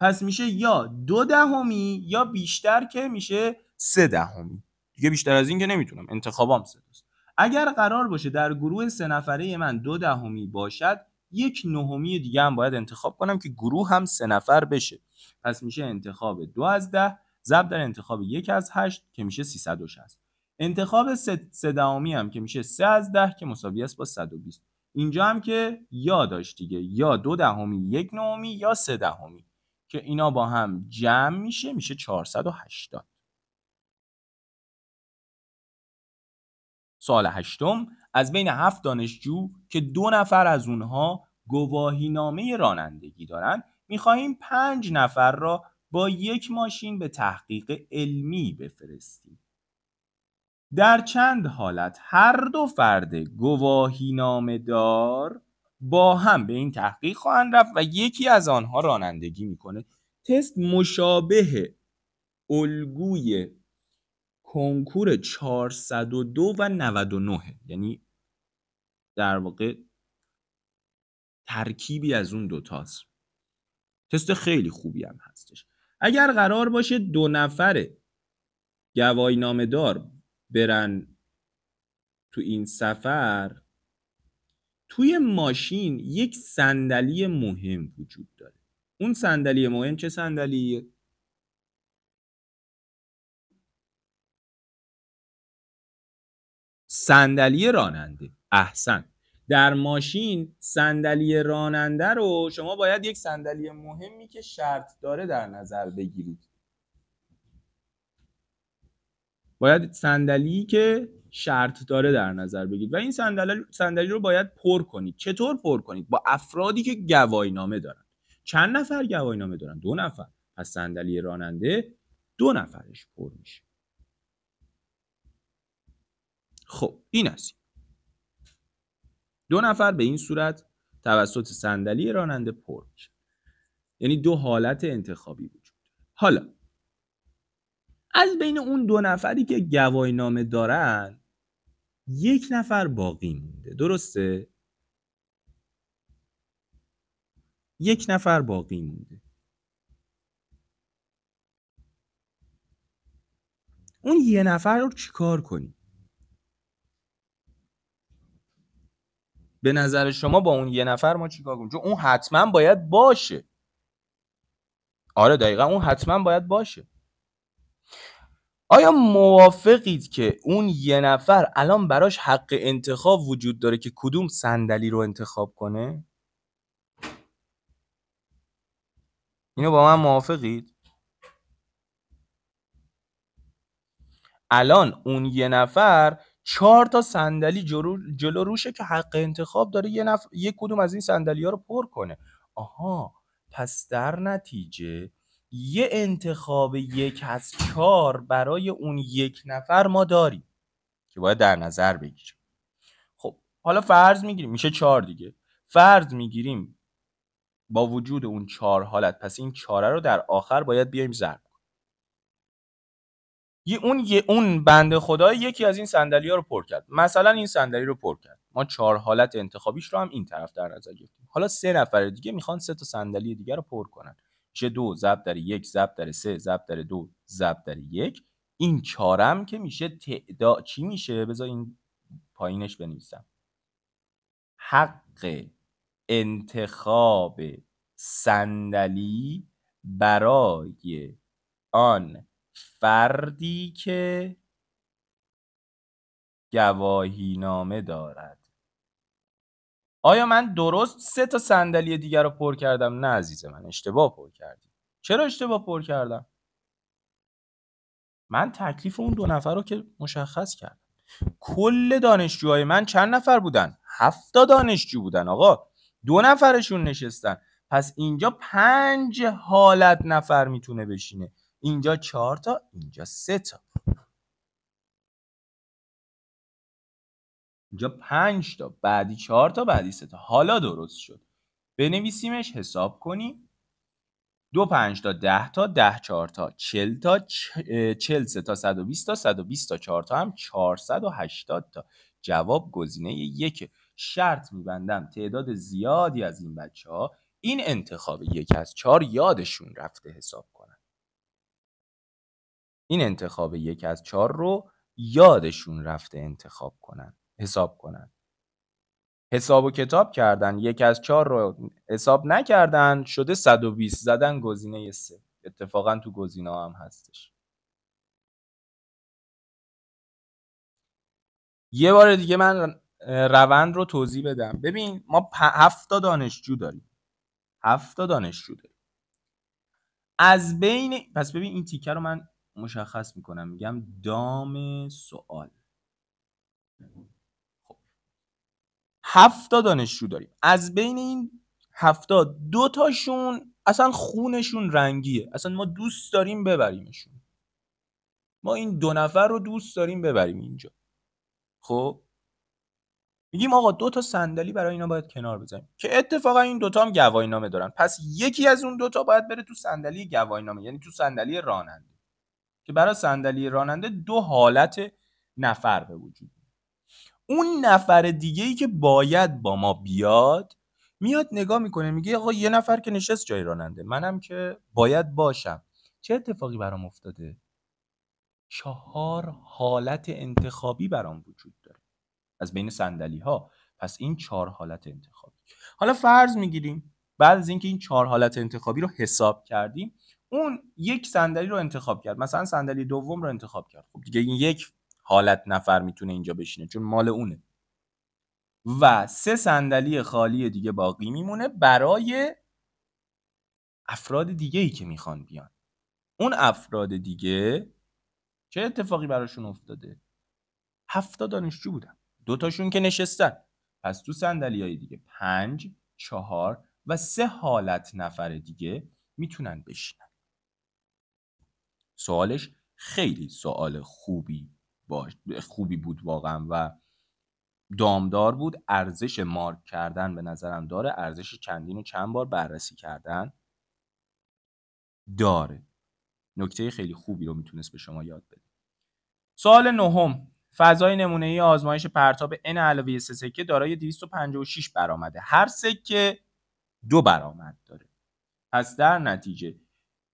A: پس میشه یا 2 دهمی یا بیشتر که میشه 3 دهمی. دیگه بیشتر از این که نمیتونم، انتخابام 3 تاست. اگر قرار باشه در گروه 3 نفره من 2 دهمی باشد، 1 نهمی دیگه هم باید انتخاب کنم که گروه هم 3 نفر بشه. پس میشه انتخاب 2 از 10 ضرب در انتخاب 1 از 8 که میشه 360. انتخاب 3 دهمی هم که میشه 3 از 10 که مساوی است با 120. اینجا هم که یا داشت دیگه، یا 2 دهمی 1 نهمی یا 3 دهمی که اینا با هم جمع میشه 480. سوال هشتم. از بین 7 دانشجو که 2 نفر از اونها گواهینامه رانندگی دارن، میخواهیم 5 نفر را با یک ماشین به تحقیق علمی بفرستیم. در چند حالت هر دو فرد گواهینامه دار با هم به این تحقیق خواهند رفت و یکی از آنها رانندگی میکنه. تست مشابه الگوی کنکور 402 و 99، یعنی در واقع ترکیبی از اون دوتاست. تست خیلی خوبی هم هستش. اگر قرار باشه 2 نفر گواهی نامه دار برن تو این سفر، توی ماشین یک صندلی مهم وجود داره. اون صندلی مهم چه صندلیه؟ صندلی راننده. احسن. در ماشین صندلی راننده رو شما باید یک صندلی مهمی که شرط داره در نظر بگیرید. باید صندلی که شرط داره در نظر بگیرید و این صندلی رو باید پر کنید. چطور پر کنید؟ با افرادی که گواهی نامه دارن. چند نفر گواهی نامه دارن؟ 2 نفر. پس صندلی راننده 2 نفرش پر میشه. خب این است. 2 نفر به این صورت توسط صندلی راننده پر میشه. یعنی 2 حالت انتخابی وجود داره. حالا از بین اون 2 نفری که گواهی نامه دارن 1 نفر باقی مونده. درسته؟ 1 نفر باقی مونده. اون 1 نفر رو چیکار کنیم؟ به نظر شما با اون 1 نفر ما چیکار کنیم؟ چون اون حتما باید باشه. آره دقیقا اون حتما باید باشه. آیا موافقید که اون 1 نفر الان براش حق انتخاب وجود داره که کدوم صندلی رو انتخاب کنه؟ اینو با من موافقید؟ الان اون 1 نفر 4 تا صندلی جلو روشه که حق انتخاب داره یک کدوم از این صندلی‌ها رو پر کنه. آها، پس در نتیجه یه انتخاب 1 از 4 برای اون 1 نفر ما داریم که باید در نظر بگیریم. خب حالا فرض میگیریم میشه 4 دیگه. فرض میگیریم با وجود اون 4 حالت، پس این 4 رو در آخر باید بیایم ضرب. اون بنده خدا یکی از این صندلی‌ها رو پر کرد. مثلا این صندلی رو پر کرد. ما 4 حالت انتخابیش رو هم این طرف در نظر گرفتیم. حالا 3 نفر دیگه میخوان 3 تا صندلی دیگه رو پر کنن. میشه 2 ضرب در 1 ضرب در 3 ضرب در 2 ضرب در 1. این 4 هم که میشه تعداد چی میشه؟ بذار این پایینش بنویسم. حق انتخاب صندلی برای آن فردی که گواهی نامه دارد. آیا من درست 3 تا صندلی دیگر رو پر کردم؟ نه عزیز من، اشتباه پر کردم. چرا اشتباه پر کردم؟ من تکلیف اون 2 نفر رو که مشخص کردم. کل دانشجوهای من چند نفر بودن؟ 7 تا دانشجو بودن آقا. 2 نفرشون نشستن. پس اینجا 5 حالت نفر میتونه بشینه. اینجا 4 تا، اینجا 3 تا. اینجا 5 تا، بعدی 4 تا، بعدی 3 تا. حالا درست شد. بنویسیمش، حساب کنیم. 2 5 تا 10 تا، 10 4 تا 40 تا، 40 3 تا 120 تا، 120 تا 4 تا هم 480 تا. جواب گزینه 1. شرط میبندم تعداد زیادی از این بچه‌ها این انتخاب 1 از 4 یادشون رفته حساب کنن. این انتخاب 1 از 4 رو یادشون رفته انتخاب کنن، حساب کنن. حساب و کتاب کردن، 1 از 4 رو حساب نکردن، شده 120. زدن گزینه 3. اتفاقا تو گزینه هم هستش. یه بار دیگه من روند رو توضیح بدم. ببین ما 7 تا دانشجو داریم. 7 تا دانشجو داریم. از بین، پس ببین این تیکه رو من مشخص میکنم، میگم دام سوال. 7 تا دانشجو داریم. از بین این 7 تا 2 تاشون اصلا خونشون رنگیه. اصلا ما دوست داریم ببریمشون. ما این 2 نفر رو دوست داریم ببریم اینجا. خب میگیم آقا 2 تا صندلی برای اینا باید کنار بذاریم که اتفاقا این 2 تا هم گواهی نامه دارن. پس یکی از اون 2 تا باید بره تو صندلی گواهی نامه، یعنی تو صندلی راننده که برای صندلی راننده 2 حالت نفر به وجود میاد. اون نفر دیگه‌ای که باید با ما بیاد میاد نگاه میکنه میگه آقا یه نفر که نشست جای راننده، منم که باید باشم. چه اتفاقی برام افتاده؟ 4 حالت انتخابی برام وجود داره از بین صندلی‌ها. پس این 4 حالت انتخابی. حالا فرض میگیریم بعد از اینکه این 4 حالت انتخابی رو حساب کردیم، اون یک صندلی رو انتخاب کرد، مثلا صندلی دوم رو انتخاب کرد. خب دیگه این یک حالت نفر میتونه اینجا بشینه چون مال اونه و 3 صندلی خالی دیگه باقی میمونه برای افراد دیگه ای که میخوان بیان. اون افراد دیگه چه اتفاقی براشون افتاده؟ 7 دانشجو بودن، 2 تاشون که نشستن. پس تو صندلی‌های دیگه 5، 4 و 3 حالت نفر دیگه میتونن بشینن. سوالش خیلی سوال خوبی بود واقعا و دامدار بود. ارزش مارک کردن به نظرم داره، ارزش چندین و چند بار بررسی کردن داره. نکته خیلی خوبی رو میتونست به شما یاد بده. سوال نهم، فضای نمونه‌ای آزمایش پرتاب n علاوه 3 سکه دارای 256 برآمده. هر سکه 2 برآمد داره. پس در نتیجه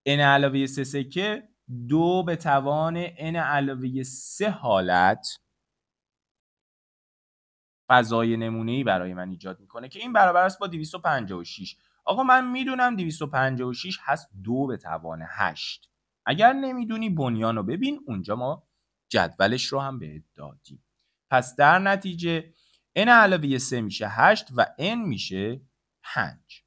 A: n علاوه 3 سکه 2 به توان n علاوه 3 حالت فضای نمونه‌ای برای من ایجاد میکنه که این برابر است با 256. آقا من میدونم 256 هست 2 به توان 8. اگر نمیدونی بنیان رو ببین، اونجا ما جدولش رو هم بهت دادیم. پس در نتیجه n علاوه 3 میشه 8 و n میشه 5.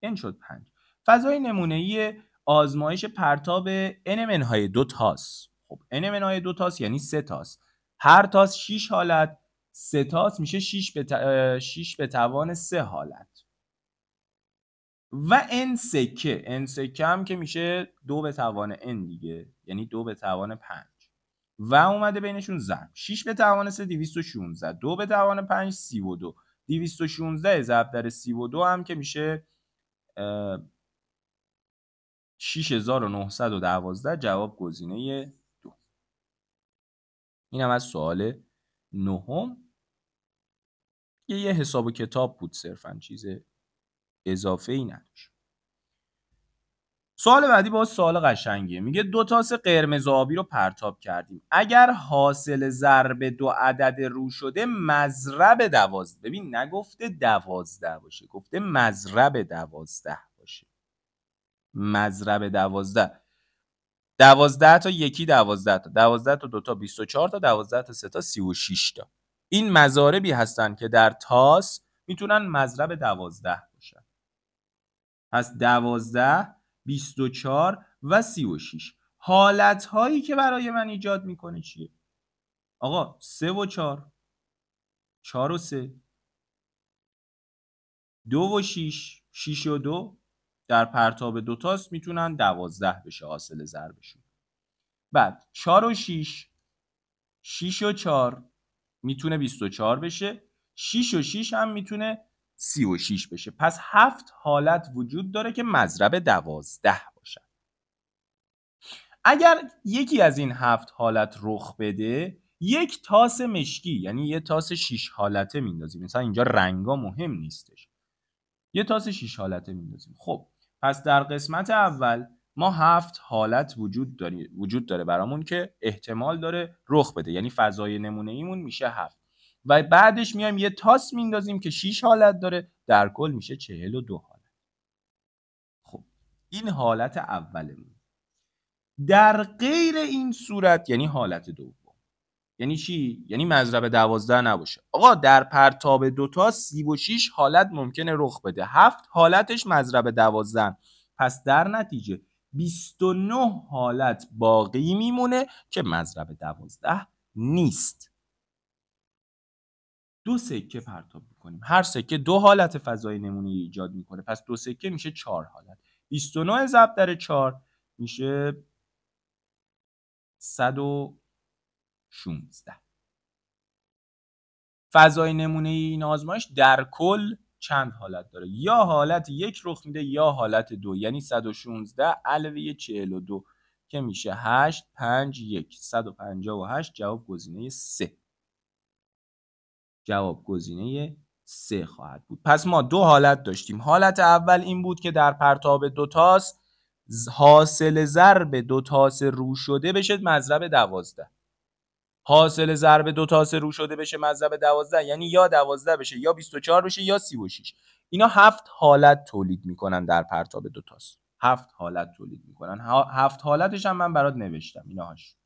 A: n شد 5. فضای نمونه‌ای آزمایش پرتاب n منهای 2 تاست. خب n منهای 2 تاست یعنی 3 تاست. هر تاست 6 حالت، 3 تاست میشه 6 به توان 3 حالت. و n سکه هم که میشه 2 به توان n دیگه، یعنی 2 به توان 5 و اومده بینشون ضرب. 6 به توان 3 216، 2 به توان 5 32، 216 ضرب در 32 هم که میشه 6912. جواب گزینه 2. این هم از سوال نهم. یه حساب و کتاب بود صرفا، چیز اضافه ای نداشت. سوال بعدی با سوال قشنگیه. میگه 2 تاس قرمز و آبی رو پرتاب کردیم. اگر حاصل ضرب 2 عدد رو شده مضرب 12، ببین نگفته 12 باشه، گفته مضرب 12 باشه. مضرب 12 تا یکی 12 تا 12 تا 2 تا 24 تا 12 تا 3 تا 36 تا. این مضاربی هستن که در تاس میتونن مضرب 12 باشن. پس 12 24 و 36 حالت هایی که برای من ایجاد میکنه چیه؟ آقا 3 و 4، 4 و 3، 2 و 6، 6 و 2 در پرتاب 2 تاست میتونن 12 بشه حاصل ضربشون. بعد 4 و 6، 6 و 4 میتونه 24 بشه، 6 و 6 هم میتونه 36 بشه. پس 7 حالت وجود داره که مضرب 12 باشه. اگر یکی از این 7 حالت رخ بده، یک تاس مشکی یعنی یه تاس 6 حالته میندازیم. مثلا اینجا رنگا مهم نیستش، یه تاس 6 حالته میندازیم. خب پس در قسمت اول ما 7 حالت وجود داره برامون که احتمال داره رخ بده، یعنی فضای نمونه ایمون میشه 7 و بعدش میایم یه تاس میندازیم که 6 حالت داره، در کل میشه 42 حالت. خب این حالت اولمون. در غیر این صورت یعنی حالت دوم. یعنی چی؟ یعنی مضرب 12 نباشه. آقا در پرتاب 2 تا 36 حالت ممکنه رخ بده، 7 حالتش مضرب 12. پس در نتیجه 29 حالت باقی میمونه که مضرب 12 نیست. 2 سکه پرتاب میکنیم، هر سکه 2 حالت فضای نمونه ایجاد میکنه. پس 2 سکه میشه 4 حالت. 29 ضرب در 4 میشه 116. فضای نمونه این آزمایش در کل چند حالت داره؟ یا حالت 1 رخ میده یا حالت 2، یعنی 116 علاوه 42 که میشه 8 5 1 158. جواب گزینه 3. جواب گزینه 3 خواهد بود. پس ما دو حالت داشتیم. حالت اول این بود که در پرتاب دو تاس حاصل ضرب دو تاس رو شده بشه مضرب 12. حاصل ضرب دو تاس رو شده بشه مضرب 12 یعنی یا 12 بشه یا 24 بشه یا 36. اینا 7 حالت تولید میکنن در پرتاب دو تاس. 7 حالت تولید میکنن. 7 حالتش هم من برات نوشتم ایناهاش.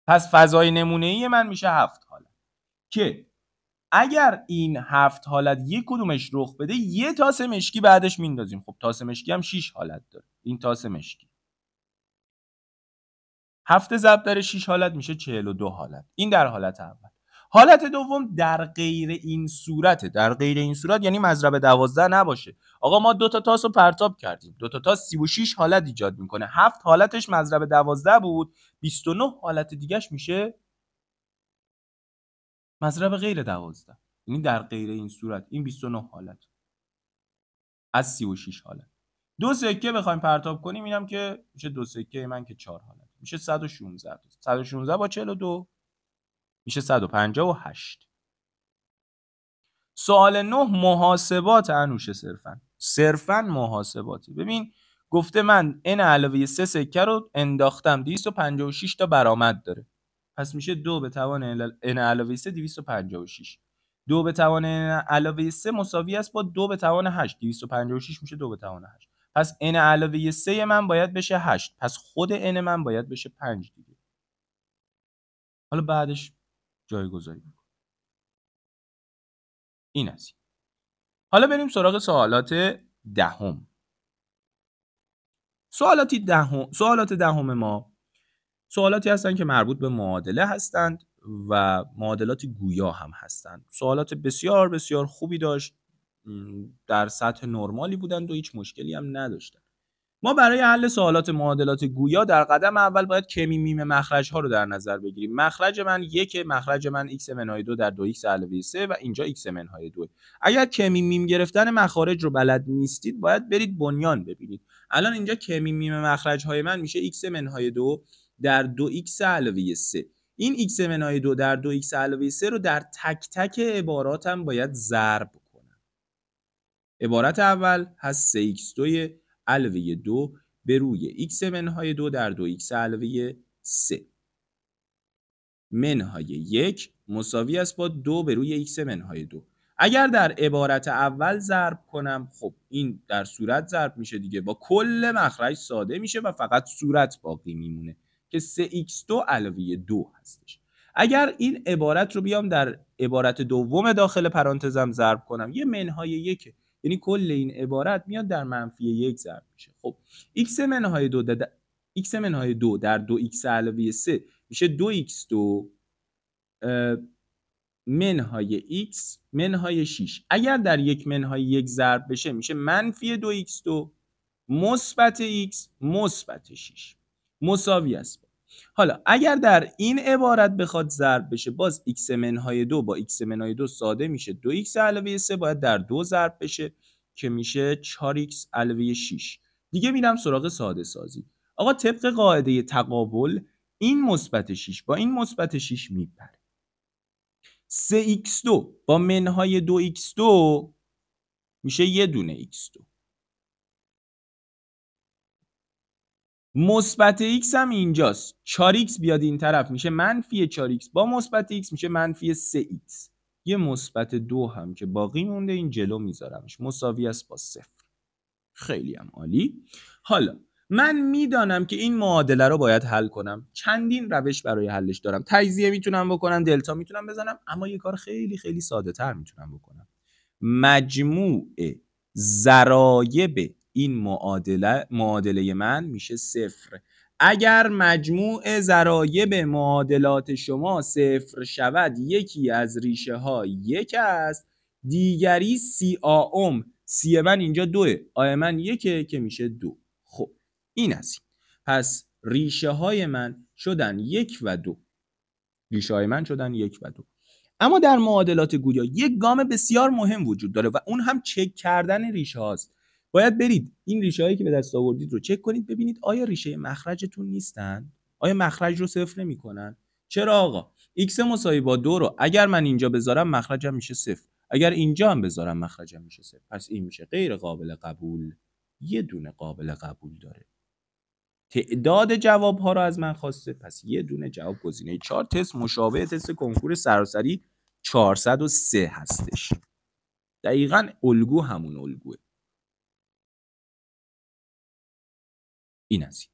A: پس فضای نمونه‌ای من میشه 7 حالت که اگر این 7 حالت یک کدومش رخ بده یه تاس مشکی بعدش میندازیم. خب تاس مشکی هم 6 حالت داره. این تاس مشکی 7 ضرب در 6 حالت میشه 42 حالت. این در حالت اول. حالت دوم در غیر این صورته. در غیر این صورت یعنی مضرب 12 نباشه. آقا ما دو تا تاس رو پرتاب کردیم. دو تا تاس 36 حالت ایجاد میکنه. 7 حالتش مضرب 12 بود. 29 حالت دیگهش میشه مضرب غیر 12. یعنی در غیر این صورت این 29 حالت از 36 حالت. دو سکه بخوایم پرتاب کنیم اینم که میشه دو سکه من که 4 حالت میشه 116. 116 با 42 میشه 158. سوال 9 محاسبات انوشه صرفاً محاسباتی. ببین گفته من n علاوه 3 سکه رو انداختم 256 تا برآمد داره. پس میشه 2 به توان n علاوه 3 256. 2 به توان n علاوه 3 مساوی است با 2 به توان 8. 256 میشه 2 به توان 8. پس n علاوه 3 من باید بشه 8. پس خود n من باید بشه 5 دیگه. حالا بعدش جایگذاری می‌کنم. این است. حالا بریم سراغ سوالات دهم. سوالات دهم ما سوالاتی هستند که مربوط به معادله هستند و معادلات گویا هم هستند. سوالات بسیار بسیار خوبی داشت. در سطح نرمالی بودند و هیچ مشکلی هم نداشتند. ما برای حل سوالات معادلات گویا در قدم اول باید کمی میم مخرج ها رو در نظر بگیریم. مخرج من 1، مخرج من x منهای 2 در 2x علاوه 3 و اینجا x منهای 2. اگر کمی میم گرفتن مخارج رو بلد نیستید باید برید بنیان ببینید. الان اینجا کمی میم مخرج های من میشه x منهای 2 در 2x علاوه 3. این x منهای 2 در 2x علاوه 3 رو در تک تک عباراتم باید ضرب کنم. عبارت اول هست 3x2 علاوه 2 به روی x منهای 2 در 2x علاوه 3 منهای 1 مساوی است با 2 به روی x منهای 2. اگر در عبارت اول ضرب کنم خب این در صورت ضرب میشه دیگه، با کل مخرج ساده میشه و فقط صورت باقی میمونه که 3x2 علاوه 2 هستش. اگر این عبارت رو بیام در عبارت دوم داخل پرانتزم ضرب کنم یه منهای 1، یعنی کل این عبارت میاد در منفی 1 ضرب میشه. خب x منهای 2 در 2x علاوه 3 میشه 2x2 منهای x منهای 6. اگر در 1 منهای 1 ضرب بشه میشه منفی 2x2 مثبت x مثبت 6 مساوی است. حالا اگر در این عبارت بخواد ضرب بشه باز x منهای 2 با x منهای 2 ساده میشه 2x علاوه 3 باید در 2 ضرب بشه که میشه 4x علاوه 6. دیگه میرم سراغ ساده سازی. آقا طبق قاعده تقابل این مثبت 6 با این مثبت 6 میپره. 3x2 با منهای 2x2 میشه یه دونه x2. مثبت x هم اینجاست. 4x بیاد این طرف میشه منفی 4x با مثبت x میشه منفی 3x. یه مثبت 2 هم که باقی مونده این جلو میذارمش مساوی است با 0. خیلی هم عالی. حالا من میدانم که این معادله رو باید حل کنم. چندین روش برای حلش دارم. تجزیه میتونم بکنم، دلتا میتونم بزنم، اما یه کار خیلی خیلی ساده تر میتونم بکنم. مجموع ضرایب این معادله من میشه 0. اگر مجموع ضرایب معادلات شما 0 شود یکی از ریشه ها 1 است، دیگری سی من اینجا 2 آی من 1 که میشه 2. خب این است. پس ریشه های من شدن 1 و 2. ریشه های من شدن 1 و 2. اما در معادلات گویا یک گام بسیار مهم وجود داره و اون هم چک کردن ریشه هاست. باید برید این ریشه هایی که به دست آوردید رو چک کنید، ببینید آیا ریشه مخرجتون نیستن؟ آیا مخرج رو صفر نمی‌کنن؟ چرا آقا x مساوی با 2 رو اگر من اینجا بذارم مخرجم میشه صفر، اگر اینجا هم بذارم مخرجم میشه صفر، پس این میشه غیر قابل قبول. یه دونه قابل قبول داره. تعداد جواب ها رو از من خواسته، پس یه دونه جواب گزینه 4. تست مشابه تست کنکور سراسری 403 هستش. دقیقاً الگو همون الگوه. این از این.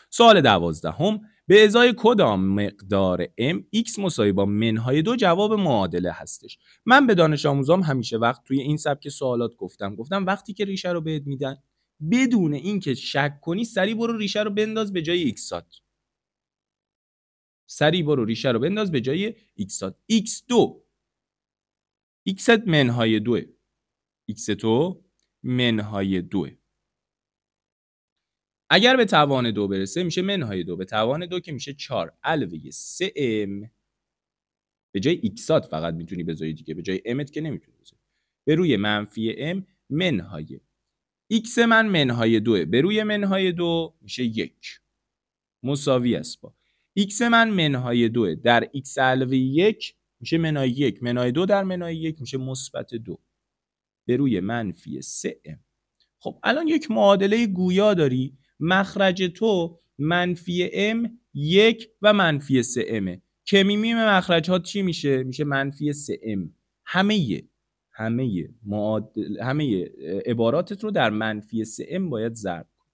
A: سوال 12 به ازای کدام مقدار m x مساوی با منهای 2 جواب معادله هستش. من به دانش آموزام همیشه وقت توی این سبک سوالات گفتم وقتی که ریشه رو بهت میدن بدون اینکه شک کنی سریع برو ریشه رو بنداز به جای ایکسات. سریع برو ریشه رو بنداز به جای ایکسات. x2 x منهای 2 x تو منهای 2. اگر به توان 2 برسه میشه منهای 2 به توان 2 که میشه 4 علاوه 3m. به جای ایکسات فقط میتونی بذاری دیگه، به جای امت که نمیتونی بذاری. به روی منفی ام منهای ایکس من منهای 2 به روی منهای 2 میشه 1 مساوی است با ایکس من منهای 2 در ایکس علاوه 1 میشه منهای 1 منهای 2 در منهای 1 میشه مثبت 2 به روی منفی 3m. خب الان یک معادله گویا داری، مخرج تو منفی m 1 و منفی 3m که میمیم مخرج ها چی میشه؟ میشه منفی 3m. همه عباراتت رو در منفی 3m باید ضرب کنی.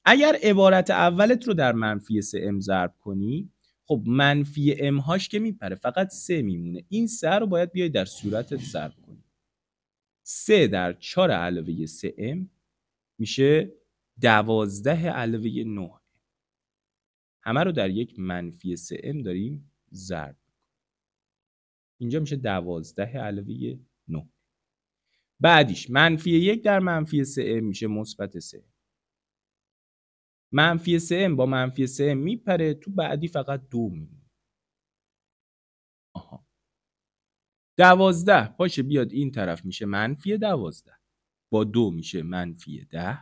A: اگر عبارت اولت رو در منفی 3m ضرب کنی، خب منفی m هاش که میپره فقط 3 میمونه. این 3 رو باید بیای در صورتت ضرب کنی. 3 در 4 علاوه 3m میشه 12 علاوه 9. همه رو در یک منفی 3m داریم ضرب. اینجا میشه 12 علاوه 9. بعدیش منفی 1 در منفی 3m میشه مثبت 3. منفی 3m با منفی 3m میپره، تو بعدی فقط 2 میمونه. آها 12 باشه بیاد این طرف میشه منفی 12 با 2 میشه منفی 10.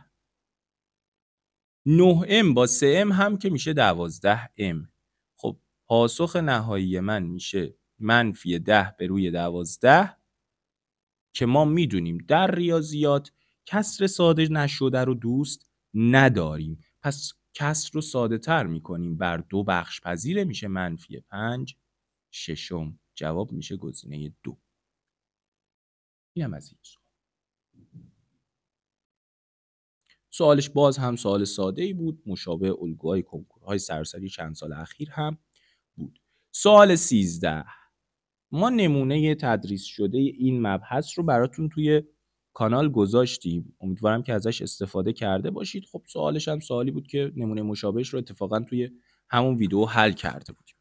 A: 9m با 3m هم که میشه 12m. خب پاسخ نهایی من میشه منفی 10 به روی 12 که ما میدونیم در ریاضیات کسر ساده نشده رو دوست نداریم، پس کسر رو ساده تر میکنیم، بر 2 بخش پذیره میشه منفی 5 ششم. جواب میشه گزینه 2. اینم از این سوالش باز هم سوال ساده‌ای بود، مشابه الگوهای کنکورهای سراسری چند سال اخیر هم بود. سوال 13 ما نمونه تدریس شده این مبحث رو براتون توی کانال گذاشتیم، امیدوارم که ازش استفاده کرده باشید. خب سوالش هم سوالی بود که نمونه مشابهش رو اتفاقا توی همون ویدیو حل کرده بودیم.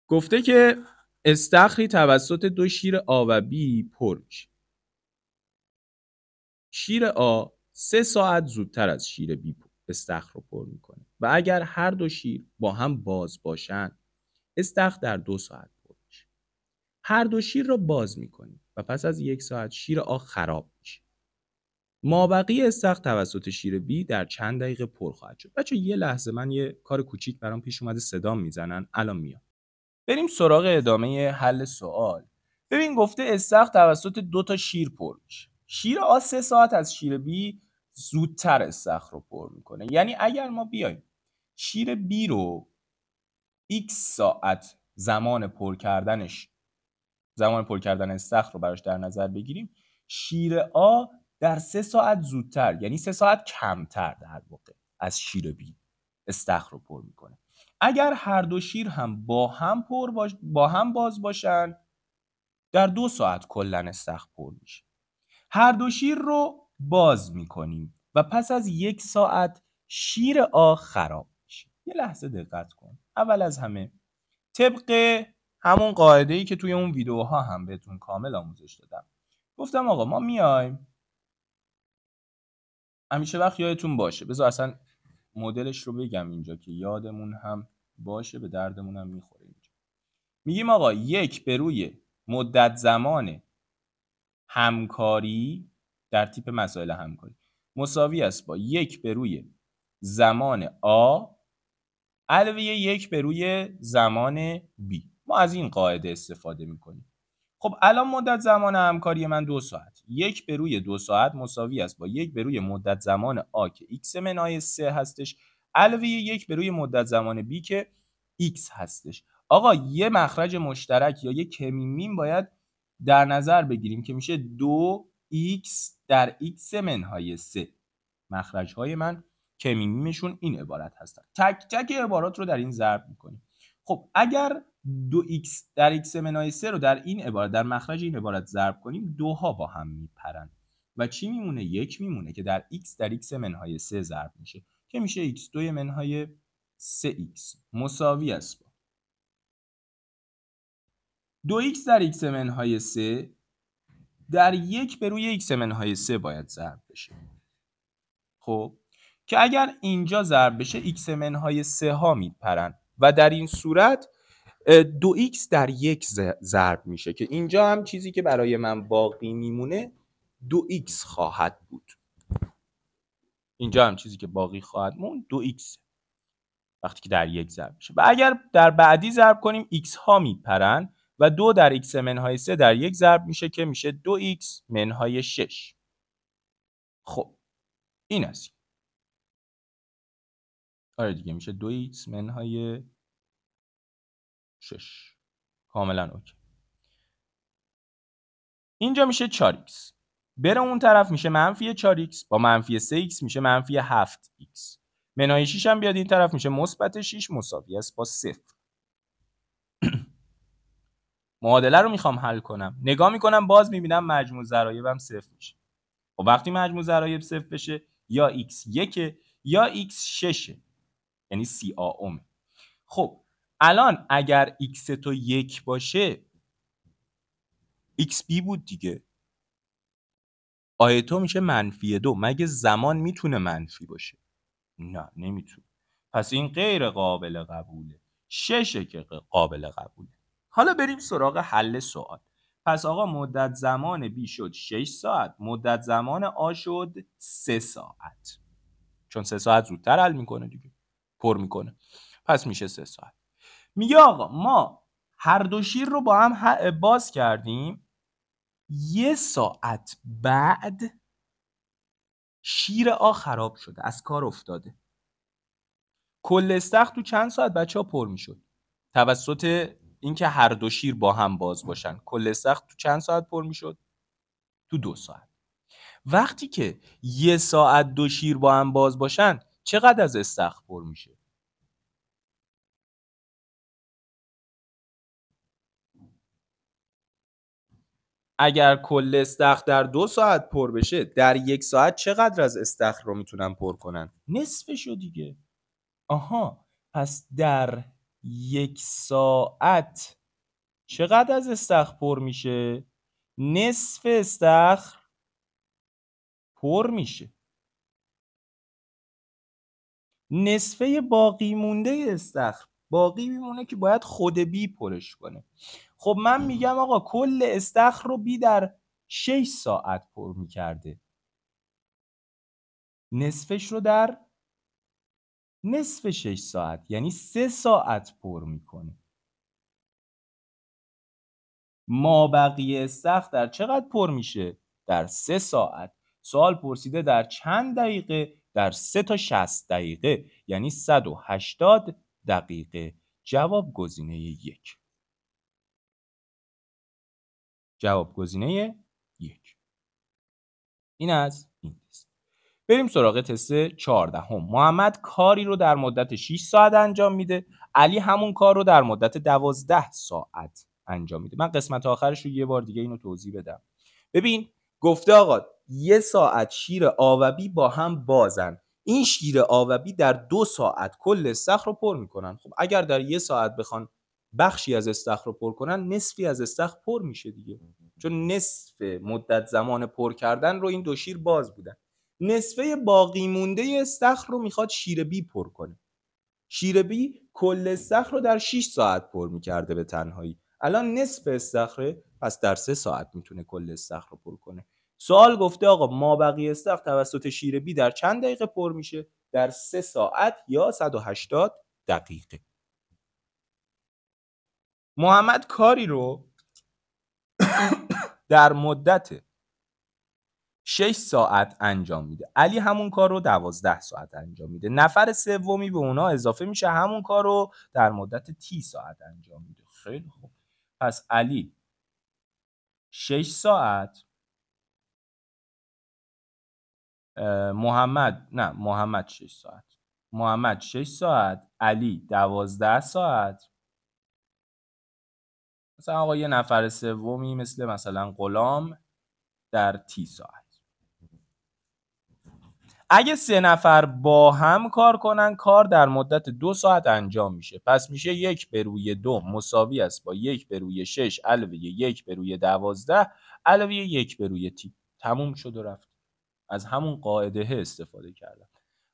A: گفته که استخری توسط 2 شیر آ و بی پر میشه. شیر آ 3 ساعت زودتر از شیر بی استخر رو پر میکنه و اگر هر 2 شیر با هم باز باشن استخر در 2 ساعت پر میشه. هر 2 شیر رو باز میکنیم و پس از 1 ساعت شیر آ خراب میشه. مابقی استخر توسط شیر بی در چند دقیقه پر خواهد شد. بچه یه لحظه من یه کار کوچیک برام پیش اومده، صدام میزنن، الان میام. بریم سراغ ادامه حل سوال. ببین گفته استخر توسط 2 تا شیر پر میشه. شیر آ 3 ساعت از شیر بی زودتر استخر رو پر میکنه. یعنی اگر ما بیایم شیر بی رو x ساعت زمان پر کردن استخر رو براش در نظر بگیریم، شیر آ در 3 ساعت زودتر، یعنی 3 ساعت کمتر در واقع، از شیر بی استخر رو پر میکنه. اگر هر 2 شیر هم با هم باز باشن در 2 ساعت کلا استخر پر میشه. هر 2 شیر رو باز میکنیم و پس از 1 ساعت شیر آ خراب میشه. یه لحظه دقت کن. اول از همه طبق همون قاعده‌ای که توی اون ویدیوها هم بهتون کامل آموزش دادم، گفتم آقا ما میایم همیشه وقت یادتون باشه، بذار اصلا مدلش رو بگم اینجا که یادمون هم باشه، به دردمون هم میخوره. اینجا میگیم آقا 1 به روی مدت زمان همکاری در تیپ مسائل همکاری مساوی است با 1 به روی زمان آ علاوه 1 به روی زمان B. ما از این قاعده استفاده میکنیم. خب الان مدت زمان همکاری من 2 ساعت. 1 به روی 2 ساعت مساوی است با 1 به روی مدت زمان آ که x منهای 3 هستش علاوه 1 به روی مدت زمان B که x هستش. آقا یه مخرج مشترک یا یه کمیمیم باید در نظر بگیریم که میشه 2x در x منهای 3. مخرج‌های من کمیمیمشون این عبارت هستن. تک تک عبارات رو در این ضرب میکنیم. خب اگر 2x در x منهای 3 رو در این عبارت در مخرج این عبارت ضرب کنیم دوها با هم میپرن و چی میمونه؟ 1 میمونه که در x در x منهای 3 ضرب میشه که میشه x2 منهای 3x مساوی است با 2x در x منهای 3 در 1 به روی x منهای 3 باید ضرب بشه. خب که اگر اینجا ضرب بشه x منهای 3 ها میپرن و در این صورت 2x در 1 ضرب میشه که اینجا هم چیزی که برای من باقی میمونه 2x خواهد بود. اینجا هم چیزی که باقی خواهد موند 2x وقتی که در 1 ضرب میشه. و اگر در بعدی ضرب کنیم x ها میپرن و 2 در x منهای 3 در 1 ضرب میشه که میشه 2x منهای 6. خب این است. آره دیگه میشه 2x منهای 6. کاملا اوکی. اینجا میشه 4x. بره اون طرف میشه منفی 4x با منفی 3x میشه منفی 7x. منهای 6 هم بیاد این طرف میشه مثبت 6 مساوی است با 0. معادله رو میخوام حل کنم. نگاه میکنم باز میبینم مجموع ضرایبم 0 میشه. خب وقتی مجموع ضرایب 0 بشه یا x 1 یا x 6 یعنی CAOM. خب الان اگر x تو 1 باشه xb بود دیگه. آیتو میشه منفی 2. مگه زمان میتونه منفی باشه؟ نه نمیتونه. پس این غیر قابل قبوله. 6 که قابل قبوله. حالا بریم سراغ حل سوال. پس آقا مدت زمان B شد 6 ساعت، مدت زمان A شد 3 ساعت. چون 3 ساعت زودتر حل میکنه دیگه. پر میکنه. پس میشه 3 ساعت. میگه آقا ما هر دو شیر رو با هم باز کردیم. 1 ساعت بعد شیر آ خراب شده، از کار افتاده. کل استخر تو چند ساعت بچه ها پر میشد؟ توسط اینکه هر دو شیر با هم باز باشن کل استخر تو چند ساعت پر میشد؟ تو 2 ساعت. وقتی که 1 ساعت 2 شیر با هم باز باشن چقدر از استخر پر میشه؟ اگر کل استخر در 2 ساعت پر بشه در 1 ساعت چقدر از استخر رو میتونن پر کنن؟ نصفشو دیگه. آها پس در 1 ساعت چقدر از استخر پر میشه؟ نصف استخر پر میشه. نصفه باقی مونده استخر باقی میمونه که باید خود بی پرش کنه. خب من میگم آقا کل استخر رو بی در 6 ساعت پر میکرده. نصفش رو در نصف 6 ساعت یعنی 3 ساعت پر میکنه. ما بقیه استخر در چقدر پر میشه؟ در 3 ساعت. سوال پرسیده در چند دقیقه؟ در 3 تا 60 دقیقه یعنی 180 دقیقه. جواب گزینه 1. جواب گزینه 1. این از این تست. بریم سراغ تست 14. محمد کاری رو در مدت 6 ساعت انجام میده. علی همون کار رو در مدت 12 ساعت انجام میده. من قسمت آخرش رو یه بار دیگه اینو توضیح بدم. ببین گفته آقا 1 ساعت شیر آ و بی با هم بازن. این شیر آ و بی در 2 ساعت کل استخر رو پر میکنن. خب اگر در 1 ساعت بخوان بخشی از استخر رو پر کنن نصفی از استخر پر میشه دیگه. چون نصف مدت زمان پر کردن رو این دو شیر باز بودن. نصفه باقی مونده استخر رو میخواد شیر بی پر کنه. شیر بی کل استخر رو در 6 ساعت پر میکرده به تنهایی. الان نصف استخره پس در 3 ساعت میتونه کل استخر رو پر کنه. سوال گفته آقا مابقی استخر توسط شیر بی در چند دقیقه پر میشه؟ در 3 ساعت یا 180 دقیقه. محمد کاری رو در مدت 6 ساعت انجام میده. علی همون کار رو 12 ساعت انجام میده. نفر سومی به اونا اضافه میشه، همون کار رو در مدت 30 ساعت انجام میده. خیلی خوب. پس علی 6 ساعت، محمد 6 ساعت، محمد 6 ساعت، علی 12 ساعت. مثلا آقا یه نفر سومی مثلا غلام در 30 ساعت. اگه 3 نفر با هم کار کنن، کار در مدت 2 ساعت انجام میشه. پس میشه 1/2 مساوی است با 1/6 علاوه 1/12 علاوه 1/T. تموم شد و رفت. از همون قاعده استفاده کردم.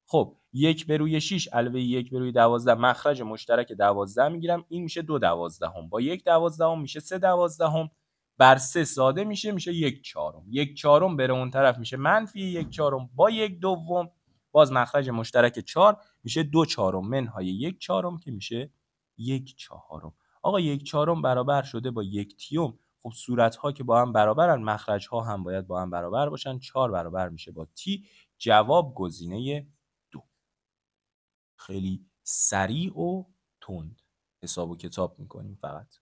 A: خب 1/6 علاوه 1/12 مخرج مشترک 12 میگیرم، این میشه 2/12 با 1/12 میشه 3/12 بر 3 ساده میشه 1/4. 1/4 بره اون طرف میشه -1/4 با 1/2 باز مخرج مشترک 4 میشه 2/4 منهای 1/4 که میشه 1/4. آقا 1/4 برابر شده با 1/3. خب صورت‌ها که با هم برابرن، مخرج‌ها هم باید با هم برابر باشن. 4 برابر میشه با تی. جواب گزینه 2. خیلی سریع و تند حساب و کتاب میکنیم. فقط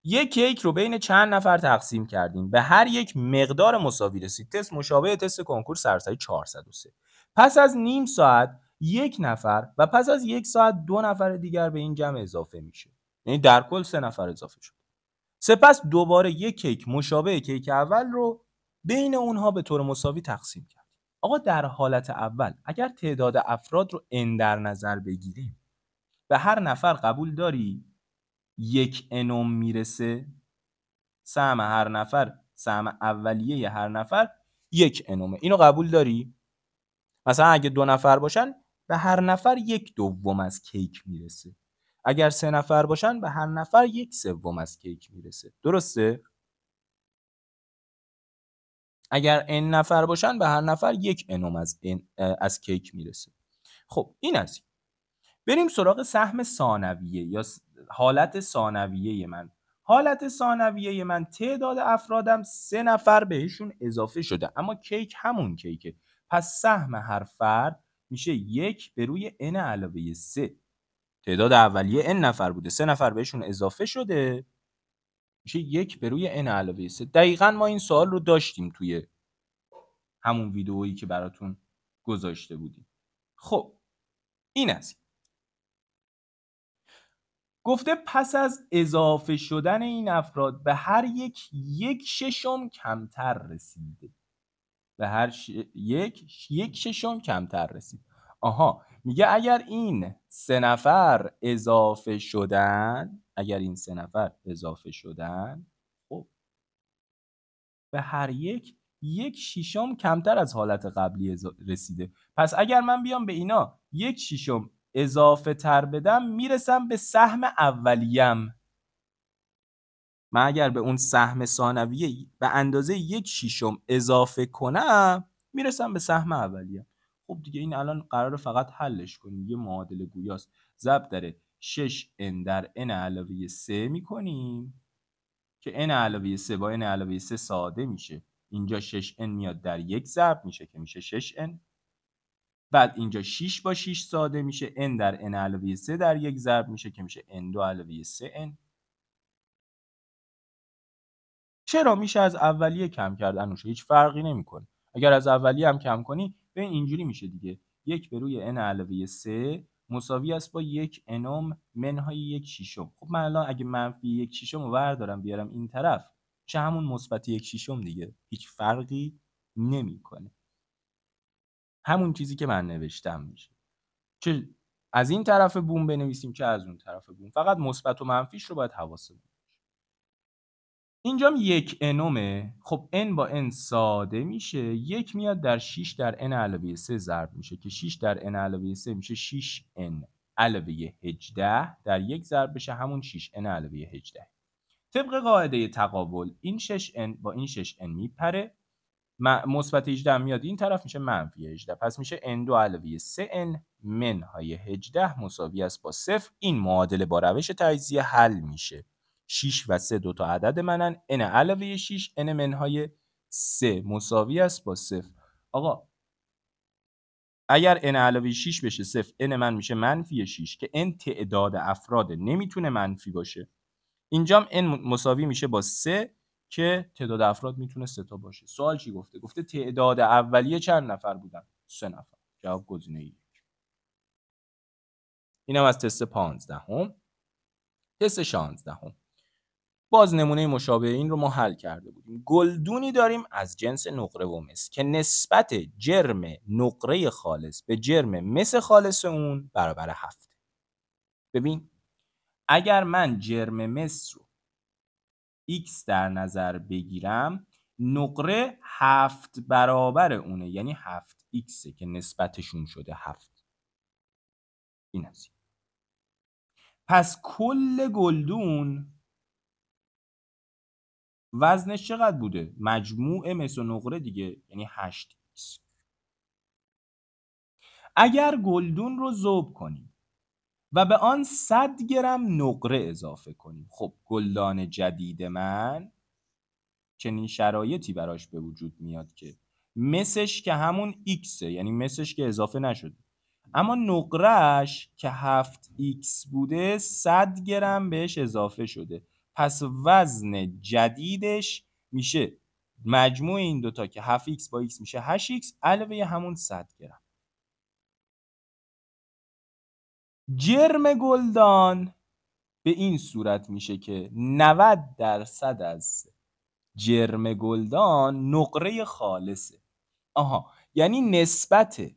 A: یک کیک رو بین چند نفر تقسیم کردیم، به هر یک مقدار مساوی رسید. تست مشابه تست کنکور سراسری 403. پس از نیم ساعت یک نفر و پس از 1 ساعت 2 نفر دیگر به این جمع اضافه میشه. یعنی در کل 3 نفر اضافه شد. سپس دوباره یک کیک مشابه کیک اول رو بین اونها به طور مساوی تقسیم کرد. آقا در حالت اول اگر تعداد افراد رو n در نظر بگیریم، به هر نفر قبول داری 1 انوم میرسه؟ سهم هر نفر، سهم اولیه هر نفر 1 انومه. اینو قبول داری؟ مثلا اگه 2 نفر باشن به هر نفر 1/2 از کیک میرسه. اگر 3 نفر باشن به هر نفر 1/3 از کیک میرسه. درسته؟ اگر n نفر باشن به هر نفر 1 انوم از کیک میرسه. خب این از این. بریم سراغ سهم ثانویه یا حالت ثانویه من. حالت ثانویه من تعداد افرادم 3 نفر بهشون اضافه شده، اما کیک همون کیکه. پس سهم هر فرد میشه 1/n-3. تعداد اولیه n نفر بوده، 3 نفر بهشون اضافه شده، میشه 1/n-3. دقیقاً ما این سوال رو داشتیم توی همون ویدئویی که براتون گذاشته بودیم. خب این از این. گفته پس از اضافه شدن این افراد به هر یک 1/6 کمتر رسیده. به هر یک 1/6 کمتر رسید. آها، میگه اگر این 3 نفر اضافه شدن، خب به هر یک 1/6 کمتر از حالت قبلی رسیده. پس اگر من بیام به اینا 1/6 اضافه تر بدم، میرسم به سهم اولیم. من اگر به اون سهم ثانویه به اندازه 1/6 اضافه کنم، میرسم به سهم اولیه. خب دیگه این الان قراره فقط حلش کنیم. یه معادله گویاست. ضرب در 6n در n-3 میکنیم که n-3 با n-3 ساده میشه. اینجا 6n میاد در 1 ضرب میشه که میشه 6n. بعد اینجا 6 با 6 ساده میشه. n در n-3 در 1 ضرب میشه که میشه n2-3n. چرا؟ میشه از اولیه کم کرد انوشه، هیچ فرقی نمیکنه. اگر از اولیه هم کم کنی به اینجوری میشه دیگه. 1/n-3 مساوی است با 1 انوم منهای 1/6. خب من الان اگه منفی 1/6 رو بردارم بیارم این طرف، چه همون مثبت 1/6 دیگه، هیچ فرقی نمیکنه. همون چیزی که من نوشتم میشه. چه از این طرف بوم بنویسیم چه از اون طرف بوم، فقط مثبت و منفیش رو باید حواسمون. اینجام 1 انومه. خب n با n ساده میشه. 1 میاد در 6 در n-3 ضرب میشه که 6 در n-3 میشه 6n-18 در 1 ضرب بشه همون 6n-18. طبق قاعده تقابل این 6n با این 6n میپره، مثبت 18 میاد این طرف میشه منفی 18. پس میشه n2 علاوه 3n منهای 18 مساوی است با 0. این معادله با روش تجزیه حل میشه. 6 و 3 دو تا عدد منن. n علاوه 6 n منهای 3 مساوی است با 0. آقا اگر n علاوه 6 بشه 0 n من میشه منفی 6 که n تعداد افراد نمیتونه منفی باشه. اینجام n مساوی میشه با 3 که تعداد افراد میتونه 3 تا باشه. سوال چی گفته؟ گفته تعداد اولیه چند نفر بودن؟ 3 نفر. جواب گزینه ای. اینم از تست 15 هم. تست 16 هم. باز نمونه مشابه این رو ما حل کرده بودیم. گلدونی داریم از جنس نقره و مس که نسبت جرم نقره خالص به جرم مس خالص اون برابر 7. ببین اگر من جرم مس رو x در نظر بگیرم، نقره 7 برابر اونه، یعنی 7x که نسبتشون شده 7. این از این. پس کل گلدون وزنش چقدر بوده؟ مجموع مس و نقره دیگه، یعنی 8x. اگر گلدون رو ذوب کنیم و به آن 100 گرم نقره اضافه کنیم، خب گلدان جدید من چنین شرایطی براش به وجود میاد که مسش که همون x، یعنی مسش که اضافه نشده، اما نقرهش که 7x بوده 100 گرم بهش اضافه شده. پس وزن جدیدش میشه مجموع این دوتا که 7x با x میشه 8x علاوه همون 100 گرم. جرم گلدان به این صورت میشه که 90% از جرم گلدان نقره خالصه. یعنی نسبت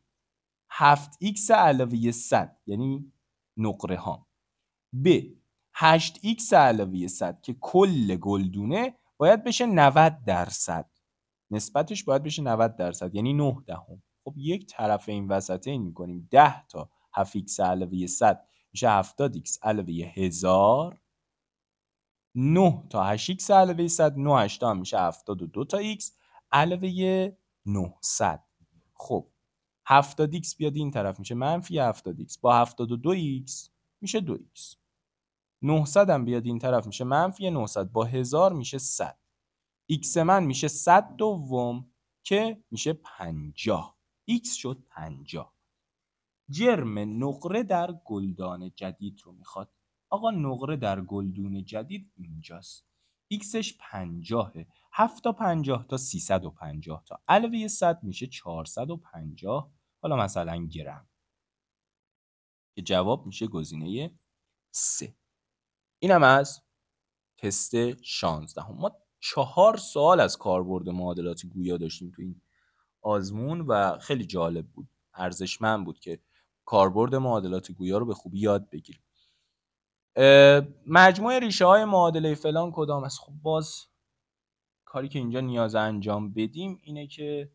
A: 7x علاوه 100 یعنی نقره ها به 8x علاوه 100 که کل گلدونه باید بشه 90%. نسبتش باید بشه 90%، یعنی 9 دهم. خب یک طرف این وسطه این میکنیم 10 تا 7x علاوه 100 میشه 70x علاوه 1000. 9 تا 8x علاوه 100 9 8 هم میشه 72 تا x علاوه 900. خب 70x بیاد این طرف میشه منفی 70x با 72x میشه 2x. 900 هم بیاد این طرف میشه منفی 900 با 1000 میشه 100. x من میشه 100 دوم که میشه 50. x شد 50. جرم نقره در گلدان جدید رو میخواد. آقا نقره در گلدون جدید اینجاست. xش 50. 7 تا 50 تا 350 تا علاوه 100 میشه 450. حالا مثلا گرم که جواب میشه گزینه 3. اینم از تست 16. ما 4 سوال از کاربرد معادلات گویا داشتیم تو این آزمون و خیلی جالب بود، ارزشمند بود که کاربرد معادلات گویا رو به خوبی یاد بگیریم. مجموع ریشه های معادله فلان کدام است؟ خب باز کاری که اینجا نیاز انجام بدیم اینه که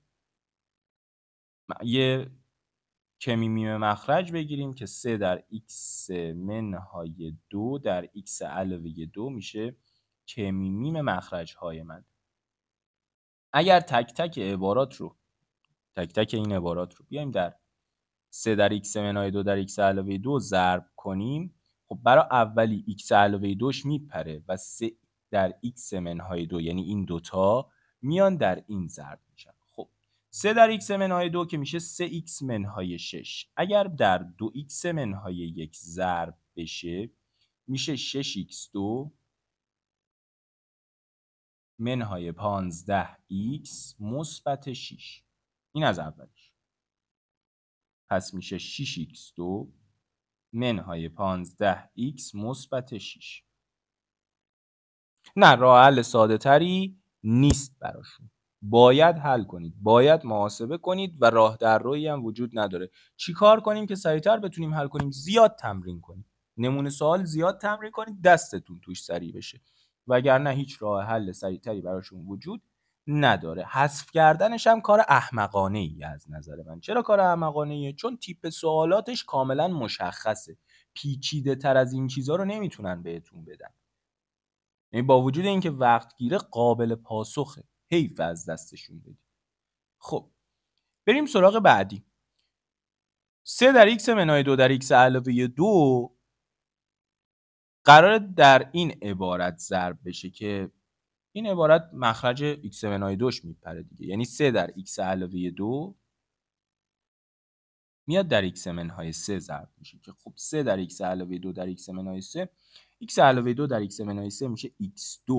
A: یه کمی میم مخرج بگیریم که 3 در x منهای 2 در x علاوه 2 میشه کمی میم مخرج های من. اگر تک تک این عبارات رو بیایم در 3 در x منهای 2 در x علاوه 2 ضرب کنیم، خب برای اولی x علاوه 2ش میپره و 3 در x منهای 2 یعنی این دوتا میان در این ضرب میشن. خب 3 در x منهای 2 که میشه 3x منهای 6 اگر در 2x منهای 1 ضرب بشه میشه 6x2 منهای 15x مثبت 6. این از اولیش. پس میشه 6x2 منهای 15x مثبت 6. نه راه حل ساده تری نیست براشون. باید حل کنید، باید محاسبه کنید و راه در رویی هم وجود نداره. چی کار کنیم که سریعتر بتونیم حل کنیم؟ زیاد تمرین کنید. نمونه سوال زیاد تمرین کنید دستتون توش سریع بشه. وگرنه هیچ راه حل سریعتری براشون وجود نداره. حذف کردنش هم کار احمقانه ای از نظر من. چرا کار احمقانه ایه؟ چون تیپ سوالاتش کاملا مشخصه. پیچیده تر از این چیزا رو نمیتونن بهتون بدن. یعنی با وجود اینکه وقت گیره قابل پاسخه، حیف از دستشون بدی. خب بریم سراغ بعدی. 3 در x منهای 2 در x علاوه 2 قرار در این عبارت ضرب بشه که این عبارت مخرج x منهای 2ش میپره دیگه، یعنی 3 در x علاوه 2 میاد در x منهای 3 ضرب میشه که خب 3 در x علاوه 2 در x منهای 3 x علاوه 2 در x منهای 3 میشه x2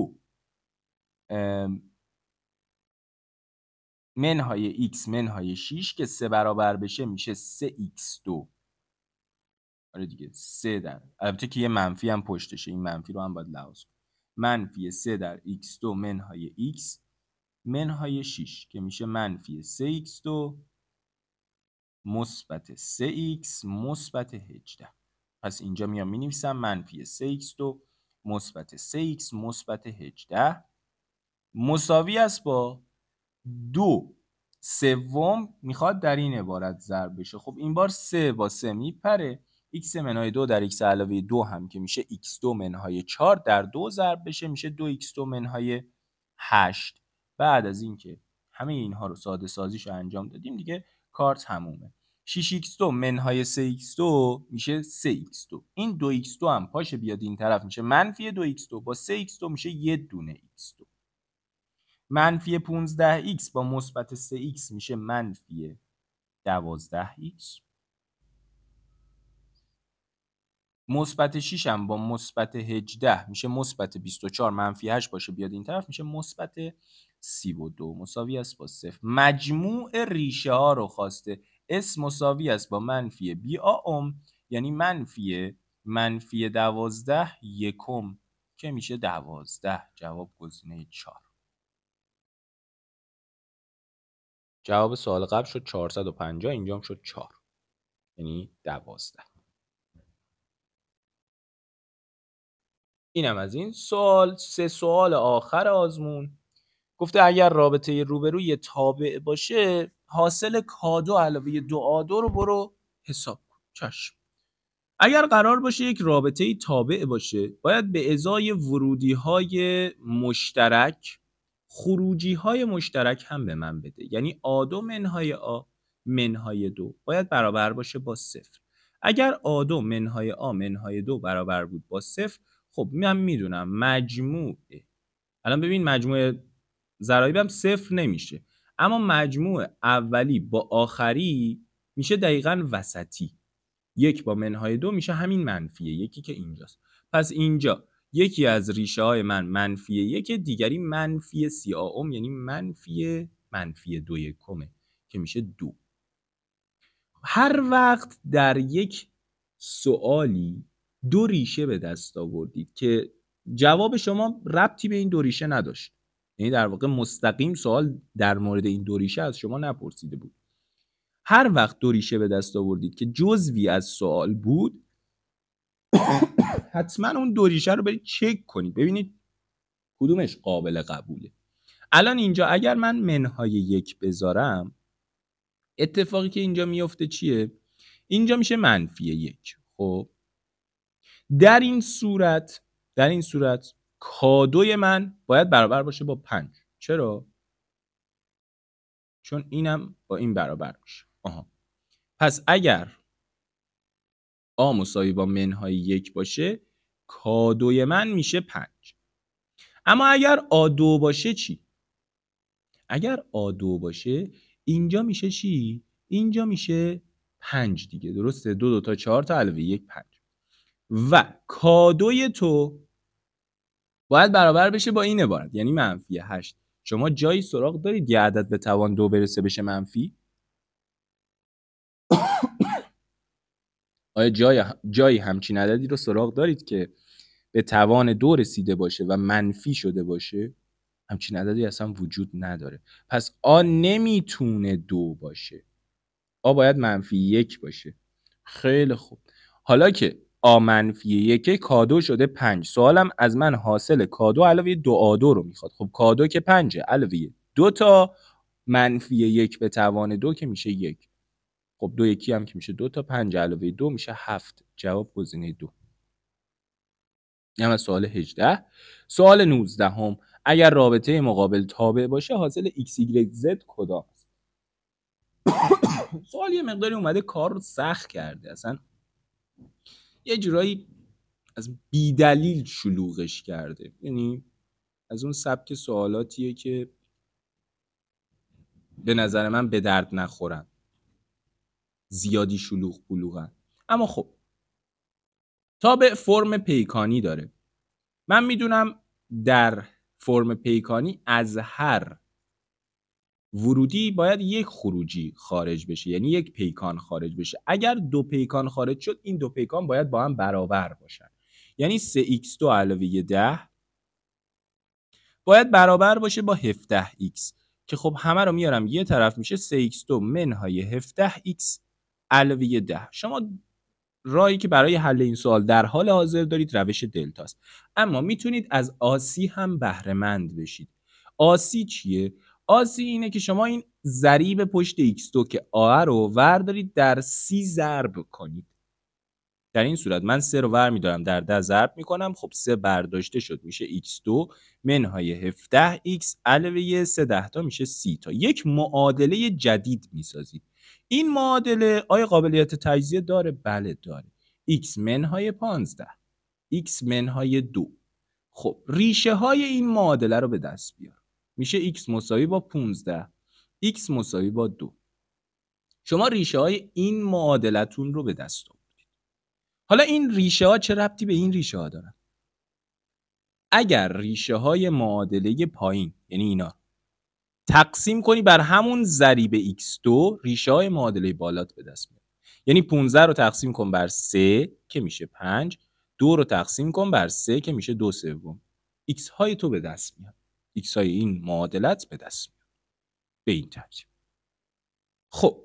A: منهای x منهای 6 که 3 برابر بشه میشه 3x2. آره دیگه 3 در، البته که یه منفی هم پشتشه، این منفی رو هم باید لحاظ کنیم. منفی 3 در x2 منهای x منهای 6 که میشه منفی 3x2 مثبت 3x مثبت 18. پس اینجا میام مینویسم منفی 3x2 مثبت 3x مثبت 18 مساوی است با 2/3 میخواد در این عبارت ضرب بشه. خب این بار 3 با 3 میپره، x منهای 2 در x علاوه 2 هم که میشه x2 منهای 4 در 2 ضرب بشه میشه 2x2 منهای 8. بعد از اینکه همه اینها رو ساده سازیش رو انجام دادیم دیگه کار تمومه. 6x2 منهای 3x2 میشه 3x2. این 2x2 هم پاشه بیاد این طرف میشه منفی 2x2 با 3x2 میشه یه دونه x2. منفی 15x با مثبت 3x میشه منفی 12x. مثبت 6 هم با مثبت 18 میشه مثبت 24. منفی 8 باشه بیاد این طرف میشه مثبت 32 مساوی است با 0. مجموع ریشه ها رو خواسته. s مساوی است با منفی b یعنی منفی 12 یکم که میشه 12. جواب گزینه 4. جواب سوال قبل شد 450، اینجا هم شد 4 یعنی 12. اینم از این سوال. 3 سوال آخر آزمون گفته اگر رابطه روبروی تابع باشه حاصل کادو علاوه 2A2 رو برو حساب کن. چشم. اگر قرار باشه یک رابطه تابع باشه باید به ازای ورودی های مشترک خروجی های مشترک هم به من بده، یعنی A2 منهای A منهای 2 باید برابر باشه با 0. اگر A2 منهای A منهای 2 برابر بود با 0، خب من میدونم مجموع، الان ببین مجموع ضرایبم 0 نمیشه، اما مجموع اولی با آخری میشه دقیقاً وسطی. 1 با منهای 2 میشه همین منفیه، یکی که اینجاست. پس اینجا یکی از ریشه های من منفی 1، دیگری منفی 3A یعنی منفی 2 یکمه که میشه 2. هر وقت در یک سوالی 2 ریشه به دست آوردید که جواب شما ربطی به این 2 ریشه نداشت، یعنی در واقع مستقیم سوال در مورد این 2 ریشه از شما نپرسیده بود، هر وقت 2 ریشه به دست آوردید که جزوی از سوال بود حتما اون 2 ریشه رو برید چک کنید ببینید کدومش قابل قبوله. الان اینجا اگر من منهای 1 بذارم اتفاقی که اینجا میفته چیه؟ اینجا میشه منفی 1. خب در این صورت کادوی من باید برابر باشه با 5. چرا؟ چون اینم با این برابر میشه. پس اگر A مساوی با منهای 1 باشه کادوی من میشه 5. اما اگر A2 باشه چی؟ اگر A2 باشه اینجا میشه چی؟ اینجا میشه 5 دیگه، درسته؟ 2 تا 4 تا علاوه 1 5. و کادوی تو باید برابر بشه با این عبارت یعنی منفی 8. شما جایی سراغ دارید یه عدد به توان 2 برسه بشه منفی؟ آیا جایی همچین عددی رو سراغ دارید که به توان 2 رسیده باشه و منفی شده باشه؟ همچین عددی اصلا وجود نداره. پس A نمیتونه 2 باشه، A باید منفی 1 باشه. خیلی خوب، حالا که A منفی 1 کادو شده 5، سوالم از من حاصل کادو علاوه 2A2 رو میخواد. خب کادو که 5 علاوه 2 تا منفی 1 به توان 2 که میشه 1. خب 2 یکی هم که میشه 2 تا 5 علاوه 2 میشه 7. جواب گزینه 2. این هم از سوال 18. سوال 19 هم. اگر رابطه مقابل تابع باشه حاصل x y z کدام است؟ سوال یه مقداری اومده کار رو سخت کرده، اصلا یه جورایی از بیدلیل شلوغش کرده. یعنی از اون سبک سوالاتیه که به نظر من به درد نخورن، زیادی شلوغ بلوغن. اما خب تابع فرم پیکانی داره. من میدونم در فرم پیکانی از هر ورودی باید یک خروجی خارج بشه، یعنی یک پیکان خارج بشه. اگر دو پیکان خارج شد این دو پیکان باید با هم برابر باشن، یعنی 3x2 علاوه 10 باید برابر باشه با 17x که خب همه رو میارم یه طرف میشه 3x2 منهای 17x علاوه 10. شما راهی که برای حل این سوال در حال حاضر دارید روش دلتاست، اما میتونید از آسی هم بهره مند بشید. آسی چیه؟ آسی اینه که شما این ضریب پشت x2 که آ رو وردارید در 30 ضرب کنید. در این صورت من 3 رو ور میدارم در 10 ضرب میکنم، خب 3 برداشته شد میشه x2 منهای 17x علاوه 3 دهتا میشه 30 تا. یک معادله جدید میسازید. این معادله آیا قابلیت تجزیه داره؟ بله داره. x منهای 15 x منهای 2. خب ریشه های این معادله رو به دست بیار. میشه x مساوی با 15 x مساوی با 2. شما ریشه های این معادلتون رو به دست آورید. حالا این ریشه ها چه ربطی به این ریشه ها دارن؟ اگر ریشه های معادله پایین، یعنی اینا، تقسیم کنی بر همون ضریب x2 ریشه های معادله بالات به دست میاد. یعنی 15 رو تقسیم کن بر 3 که میشه 5، 2 رو تقسیم کن بر 3 که میشه 2/3. x های تو به دست میاد. x های این معادلت به دست میاد به این ترتیب. خب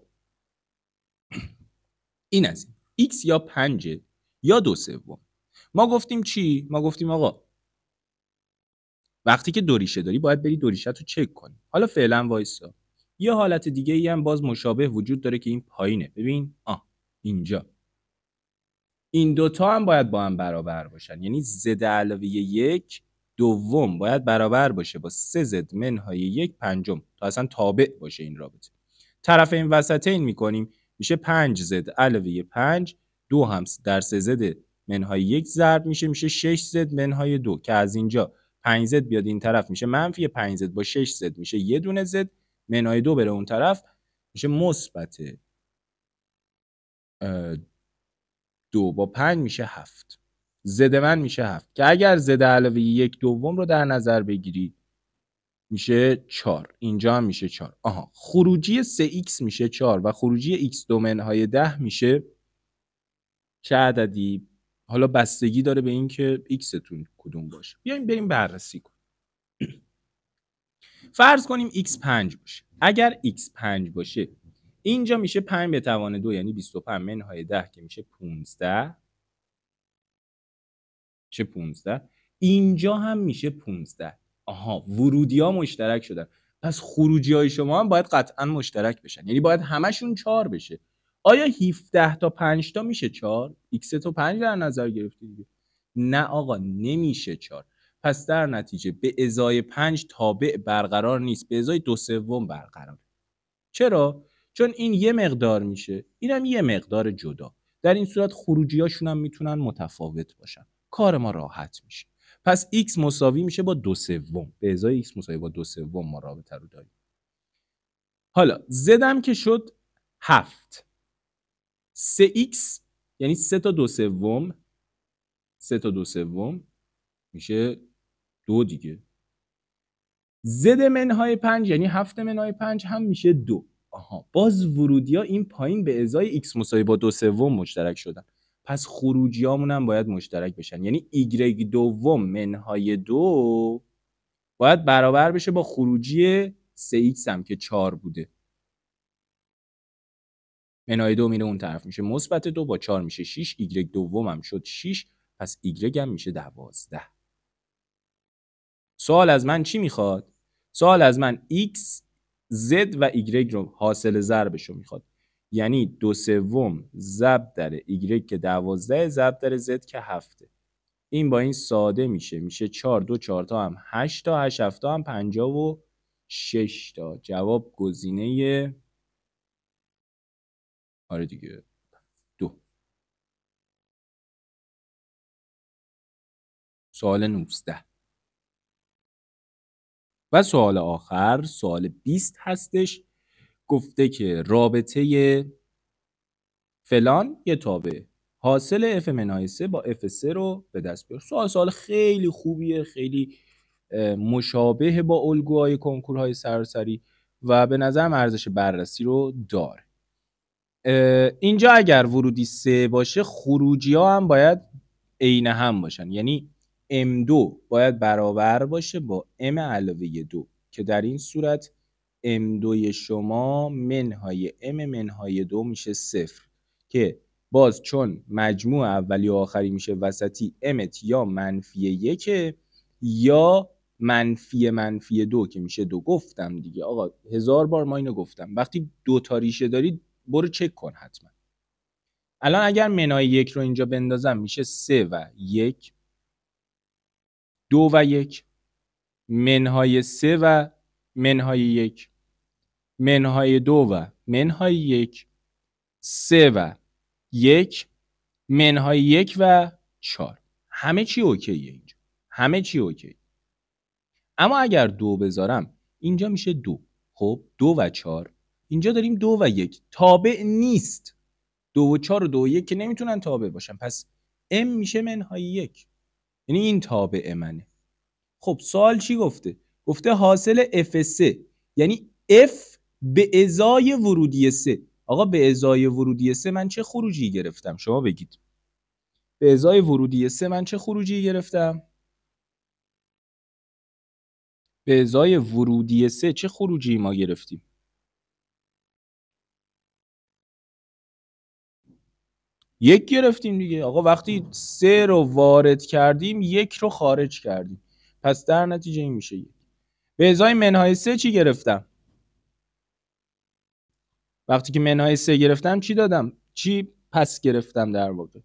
A: این از این x یا 5 یا 2/3. ما گفتیم چی؟ ما گفتیم آقا وقتی که دو ریشه داری باید بری دو ریشه تو چک کنی. حالا فعلا وایسا. یه حالت دیگه ای هم باز مشابه وجود داره که این پایینه. ببین اینجا این دوتا هم باید با هم برابر باشن، یعنی z علاوه 1 دوم باید برابر باشه با 3z منهای 1 پنجم تا اصلا تابع باشه این رابطه. طرف این وسطین میکنیم میشه 5z علاوه 5 2 هم در 3z منهای 1 ضرب میشه 6z منهای 2 که از اینجا 5z بیاد این طرف میشه منفی 5z با 6z میشه یه دونه z منهای 2 بره اون طرف میشه مثبت 2 با 5 میشه 7. زد من میشه 7 که اگر زد علاوه 1 دوم رو در نظر بگیری میشه 4. اینجا هم میشه 4. خروجی 3x میشه 4 و خروجی x دو منهای 10 میشه چه عددی؟ حالا بستگی داره به این که x تون کدوم باشه. بیایم بریم بررسی کنیم. فرض کنیم x 5 باشه. اگر x 5 باشه اینجا میشه 5 به توان 2 یعنی 25 منهای 10 که میشه 15. میشه 15. اینجا هم میشه 15. ورودی ها مشترک شدن. پس خروجی های شما هم باید قطعا مشترک بشن، یعنی باید همشون 4 بشه. آیا 17 تا 5 تا میشه 4؟ x تو 5 در نظر گرفتی دیگه. نه آقا نمیشه 4. پس در نتیجه به ازای 5 تابع برقرار نیست، به ازای 2/3 برقرار. چرا؟ چون این یه مقدار میشه، اینم یه مقدار جدا. در این صورت خروجی هاشون هم میتونن متفاوت باشن. کار ما راحت میشه. پس x مساوی میشه با 2/3. به ازای x مساوی با 2/3 ما رابطه رو داریم. حالا زدم که شد 7. 3x یعنی 3 تا 2/3 3 تا 2/3 میشه 2 دیگه. زد منهای 5 یعنی 7 منهای 5 هم میشه 2. باز ورودی ها این پایین به ازای x مساوی با 2/3 مشترک شدن. پس خروجی هامون هم باید مشترک بشن، یعنی y دوم منهای 2 باید برابر بشه با خروجی 3x هم که 4 بوده. منهای 2 میره اون طرف میشه مثبت 2 با 4 میشه 6. y دوم هم شد 6. پس y هم میشه 12. سوال از من چی میخواد؟ سوال از من x z و y رو حاصل ضربش رو میخواد، یعنی 2/3 ضرب در y که 12 ضرب در z که 7. این با این ساده میشه 4 2 4 تا هم 8 تا 8 7 تا هم 56 تا. جواب گزینه آره دیگه 2. سوال 19 و سوال آخر سوال 20 هستش. گفته که رابطه فلان یه تابع حاصل f منهای 3 با f3 رو به دست بیار. سوال خیلی خوبیه، خیلی مشابه با الگوهای کنکورهای سراسری و به نظرم ارزش بررسی رو داره. اینجا اگر ورودی 3 باشه خروجی ها هم باید عین هم باشن، یعنی M2 باید برابر باشه با M علاوه 2 که در این صورت M2 شما منهای M منهای 2 میشه 0 که باز چون مجموع اولی و آخری میشه وسطی Mت یا -1 یا -2 که میشه 2. گفتم دیگه آقا 1000 بار ما اینو گفتم، وقتی 2 تا ریشه دارید برو چک کن حتما. الان اگر منهای 1 رو اینجا بندازم میشه 3 و 1 2 و 1 منهای 3 و منهای 1 منهای 2 و منهای 1 3 و 1 منهای 1 و 4. همه چی اوکیه اینجا، همه چی اوکی. اما اگر 2 بذارم اینجا میشه 2. خب 2 و 4 اینجا داریم 2 و 1 تابع نیست. 2 و 4 و 2 و 1 که نمیتونن تابع باشن، پس M میشه منهای 1، یعنی این تابع منه. خب سوال چی گفته؟ گفته حاصل F3 یعنی F به ازای ورودی 3. آقا به ازای ورودی 3 من چه خروجی گرفتم؟ شما بگید. به ازای ورودی 3 من چه خروجی گرفتم؟ به ازای ورودی 3 چه خروجی ما گرفتیم؟ یک گرفتیم دیگه. آقا وقتی 3 رو وارد کردیم 1 رو خارج کردیم، پس در نتیجه این میشه 1. به ازای منهای 3 چی گرفتم؟ وقتی که منهای 3 گرفتم چی دادم؟ چی پس گرفتم در واقع؟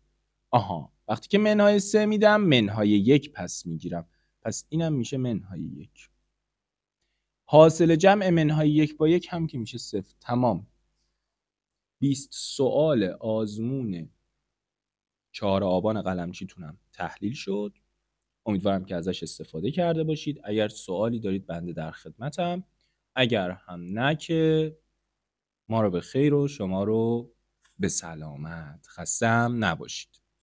A: آها، وقتی که منهای 3 میدم منهای 1 پس میگیرم، پس اینم میشه منهای 1. حاصل جمع منهای 1 با 1 هم که میشه 0. تمام. 20 سوال آزمون 4 آبان قلمچیتونم تحلیل شد. امیدوارم که ازش استفاده کرده باشید. اگر سوالی دارید بنده در خدمتم، اگر هم نه که ما رو به خیر و شما رو به سلامت. خسته‌ام نباشید.